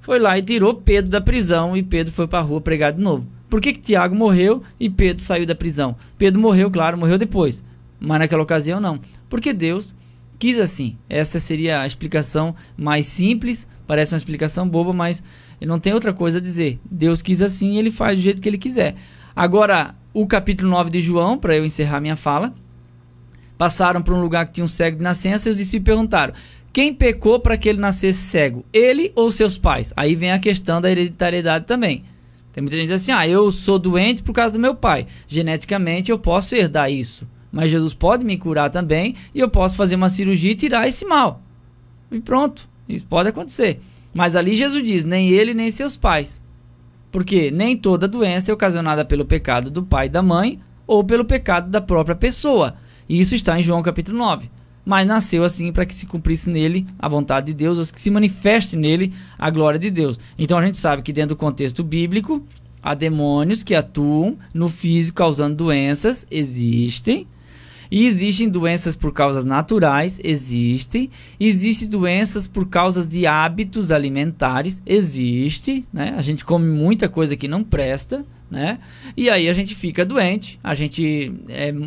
Speaker 5: foi lá e tirou Pedro da prisão, e Pedro foi para a rua pregar de novo. Por que Tiago morreu e Pedro saiu da prisão? Pedro morreu, claro, morreu depois. Mas naquela ocasião não. Porque Deus quis assim. Essa seria a explicação mais simples. Parece uma explicação boba, mas ele não tem outra coisa a dizer. Deus quis assim e ele faz do jeito que ele quiser. Agora, o capítulo 9 de João, para eu encerrar minha fala. Passaram por um lugar que tinha um cego de nascença e os discípulos perguntaram: quem pecou para que ele nascesse cego? Ele ou seus pais? Aí vem a questão da hereditariedade também. Tem muita gente que diz assim: eu sou doente por causa do meu pai. Geneticamente eu posso herdar isso. Mas Jesus pode me curar também e eu posso fazer uma cirurgia e tirar esse mal. E pronto, isso pode acontecer. Mas ali Jesus diz, nem ele nem seus pais. Porque nem toda doença é ocasionada pelo pecado do pai e da mãe ou pelo pecado da própria pessoa. E isso está em João capítulo 9. Mas nasceu assim para que se cumprisse nele a vontade de Deus, ou que se manifeste nele a glória de Deus. Então a gente sabe que dentro do contexto bíblico, há demônios que atuam no físico causando doenças, existem. E existem doenças por causas naturais, existem doenças por causas de hábitos alimentares, existe, né? A gente come muita coisa que não presta, né? E aí a gente fica doente,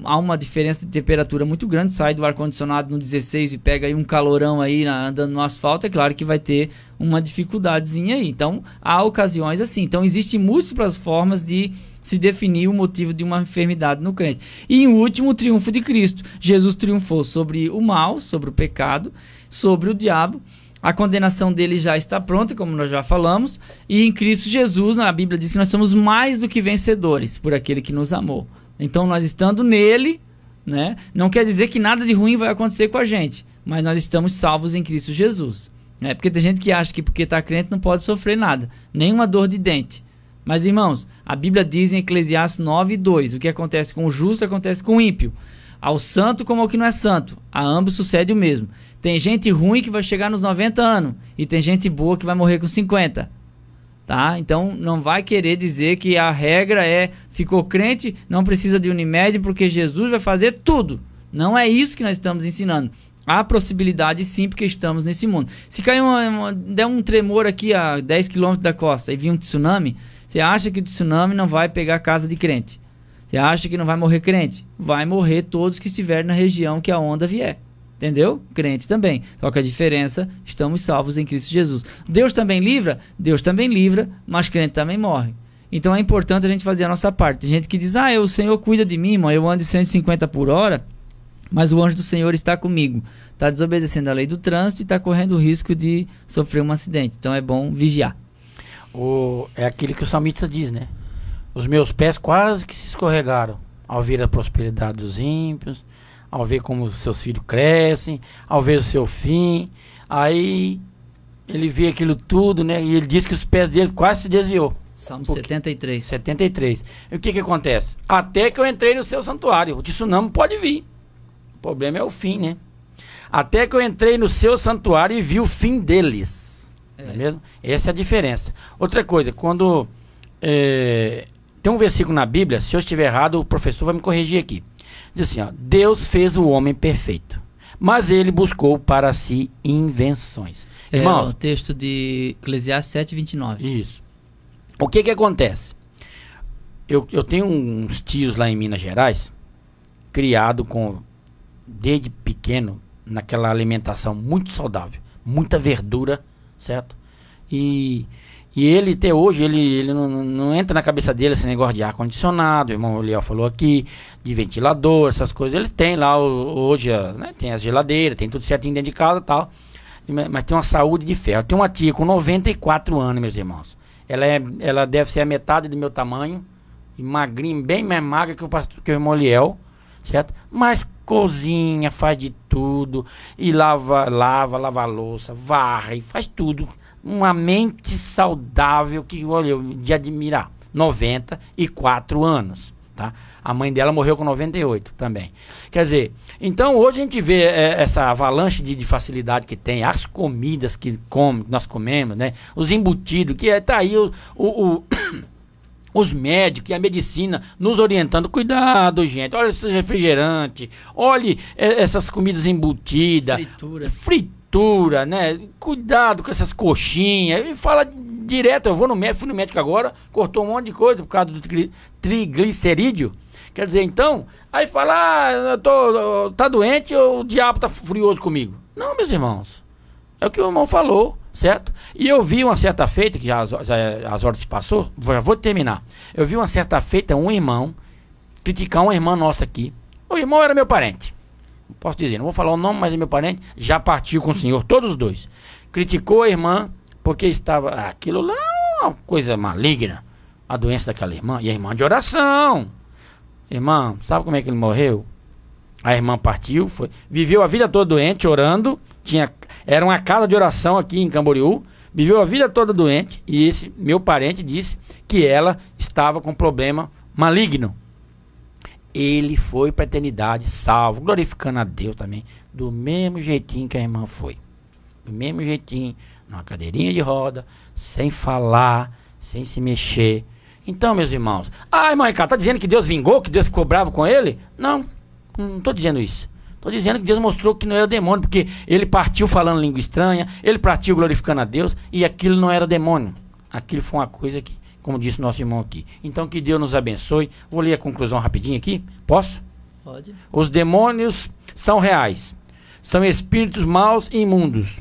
Speaker 5: há uma diferença de temperatura muito grande, sai do ar-condicionado no 16 e pega aí um calorão aí andando no asfalto, é claro que vai ter uma dificuldadezinha aí. Então, há ocasiões assim. Então, existem múltiplas formas de se definir o motivo de uma enfermidade no crente. E em último, o triunfo de Cristo. Jesus triunfou sobre o mal, sobre o pecado, sobre o diabo. A condenação dele já está pronta, como nós já falamos. E em Cristo Jesus, a Bíblia diz que nós somos mais do que vencedores por aquele que nos amou. Então, nós estando nele, né, não quer dizer que nada de ruim vai acontecer com a gente, mas nós estamos salvos em Cristo Jesus. Porque tem gente que acha que porque está crente não pode sofrer nada, nenhuma dor de dente. Mas, irmãos, a Bíblia diz em Eclesiastes 9:2, o que acontece com o justo acontece com o ímpio. Ao santo como ao que não é santo, a ambos sucede o mesmo. Tem gente ruim que vai chegar nos 90 anos e tem gente boa que vai morrer com 50. Tá? Então, não vai querer dizer que a regra é, ficou crente, não precisa de Unimed porque Jesus vai fazer tudo. Não é isso que nós estamos ensinando. Há possibilidade sim, porque estamos nesse mundo. Se cair der um tremor aqui a 10 km da costa e vir um tsunami, você acha que o tsunami não vai pegar a casa de crente? Você acha que não vai morrer crente? Vai morrer todos que estiverem na região que a onda vier. Entendeu? Crente também. Só que a diferença, estamos salvos em Cristo Jesus. Deus também livra? Deus também livra, mas crente também morre. Então é importante a gente fazer a nossa parte. Tem gente que diz, o Senhor cuida de mim, irmão, eu ando de 150 por hora, mas o anjo do Senhor está comigo. Está desobedecendo a lei do trânsito e está correndo o risco de sofrer um acidente. Então é bom vigiar.
Speaker 1: É aquilo que o salmista diz, né? Os meus pés quase que se escorregaram ao ver a prosperidade dos ímpios, ao ver como os seus filhos crescem, ao ver o seu fim. Aí ele vê aquilo tudo, né? E ele diz que os pés dele quase se desviou.
Speaker 5: Salmo 73.
Speaker 1: 73. E o que acontece? Até que eu entrei no seu santuário. O tsunami pode vir. O problema é o fim, né? Até que eu entrei no seu santuário e vi o fim deles. Não é mesmo? Essa é a diferença. Outra coisa, quando tem um versículo na Bíblia, se eu estiver errado, o professor vai me corrigir aqui. Diz assim, Deus fez o homem perfeito, mas ele buscou para si invenções. Irmãos,
Speaker 5: o texto de Eclesiastes 7:29.
Speaker 1: Isso. O que acontece? Eu tenho uns tios lá em Minas Gerais, criado desde pequeno, naquela alimentação muito saudável, muita verdura, certo? E ele até hoje, ele não entra na cabeça dele esse negócio de ar-condicionado, o irmão Léo falou aqui, de ventilador, essas coisas. Ele tem lá hoje, né, tem as geladeiras, tem tudo certinho dentro de casa e tal, mas tem uma saúde de ferro. Tem uma tia com 94 anos, meus irmãos. Ela deve ser a metade do meu tamanho, e magrinha, bem mais magra que o irmão Léo, certo? Mas cozinha, faz de tudo, e lava a louça, varre, faz tudo. Uma mente saudável que, olha, de admirar. 94 anos, tá? A mãe dela morreu com 98 também. Quer dizer, então hoje a gente vê essa avalanche de facilidade que tem, as comidas que nós comemos, né? Os embutidos, que tá aí os médicos e a medicina nos orientando. Cuidado, gente. Olha esse refrigerante. Olhe essas comidas embutidas. Fritura, né? Cuidado com essas coxinhas. E fala direto. Eu vou no médico, fui no médico agora, cortou um monte de coisa por causa do triglicerídeo. Quer dizer, então, aí fala, tá doente ou o diabo tá furioso comigo? Não, meus irmãos. É o que o irmão falou. Certo? E eu vi uma certa feita, que já as horas se passou, já vou terminar. Eu vi uma certa feita um irmão criticar uma irmã nossa aqui. O irmão era meu parente. Não posso dizer, não vou falar o nome, mas é meu parente. Já partiu com o senhor, todos os dois. Criticou a irmã porque estava... Aquilo lá é uma coisa maligna. A doença daquela irmã. E a irmã de oração. Irmã, sabe como é que ele morreu? A irmã partiu, viveu a vida toda doente, orando. Era uma casa de oração aqui em Camboriú. Viveu a vida toda doente. E esse meu parente disse que ela estava com problema maligno. Ele foi para a eternidade salvo, glorificando a Deus também, do mesmo jeitinho que a irmã foi. Do mesmo jeitinho, numa cadeirinha de roda, sem falar, sem se mexer. Então, meus irmãos, irmão Ricardo, tá dizendo que Deus vingou, que Deus ficou bravo com ele? Não estou dizendo isso. Estou dizendo que Deus mostrou que não era demônio, porque ele partiu falando língua estranha, ele partiu glorificando a Deus, e aquilo não era demônio. Aquilo foi uma coisa que, como disse nosso irmão aqui. Então que Deus nos abençoe. Vou ler a conclusão rapidinho aqui. Posso?
Speaker 5: Pode.
Speaker 1: Os demônios são reais. São espíritos maus e imundos.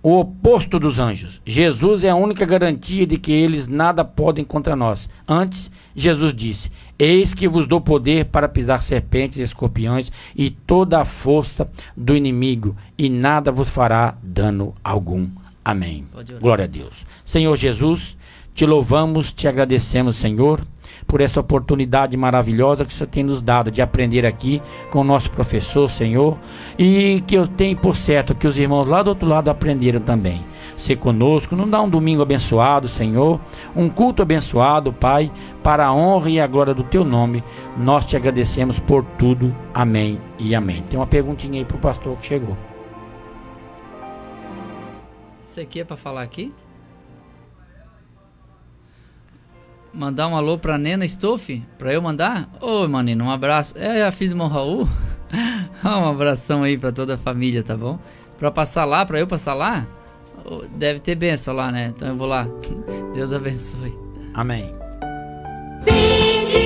Speaker 1: o oposto dos anjos. Jesus é a única garantia de que eles nada podem contra nós. Antes, Jesus disse: eis que vos dou poder para pisar serpentes e escorpiões e toda a força do inimigo, e nada vos fará dano algum. Amém. Glória a Deus. Senhor Jesus, te louvamos, te agradecemos, Senhor, por essa oportunidade maravilhosa que o Senhor tem nos dado de aprender aqui com o nosso professor, Senhor, e que eu tenho por certo que os irmãos lá do outro lado aprenderam também. Ser conosco, nos dá um domingo abençoado, Senhor, um culto abençoado, Pai, para a honra e a glória do Teu nome. Nós te agradecemos por tudo. Amém e amém. Tem uma perguntinha aí para o pastor que chegou.
Speaker 5: Isso aqui é para falar aqui? Mandar um alô pra Nena Stoff? Pra eu mandar? Ô, Manina, um abraço. É a filha do irmão Raul? Um abração aí pra toda a família, tá bom? Pra passar lá, pra eu passar lá? Deve ter bênção lá, né? Então eu vou lá. Deus abençoe.
Speaker 1: Amém.
Speaker 2: Vinde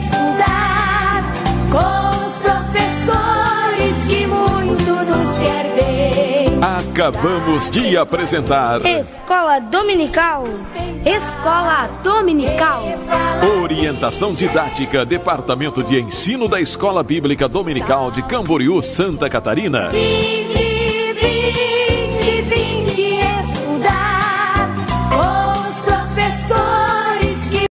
Speaker 2: estudar com os professores que muito nos quer bem.
Speaker 3: Acabamos de apresentar
Speaker 6: Escola Dominical. Escola Dominical.
Speaker 3: Orientação Didática, Departamento de Ensino da Escola Bíblica Dominical de Camboriú, Santa Catarina.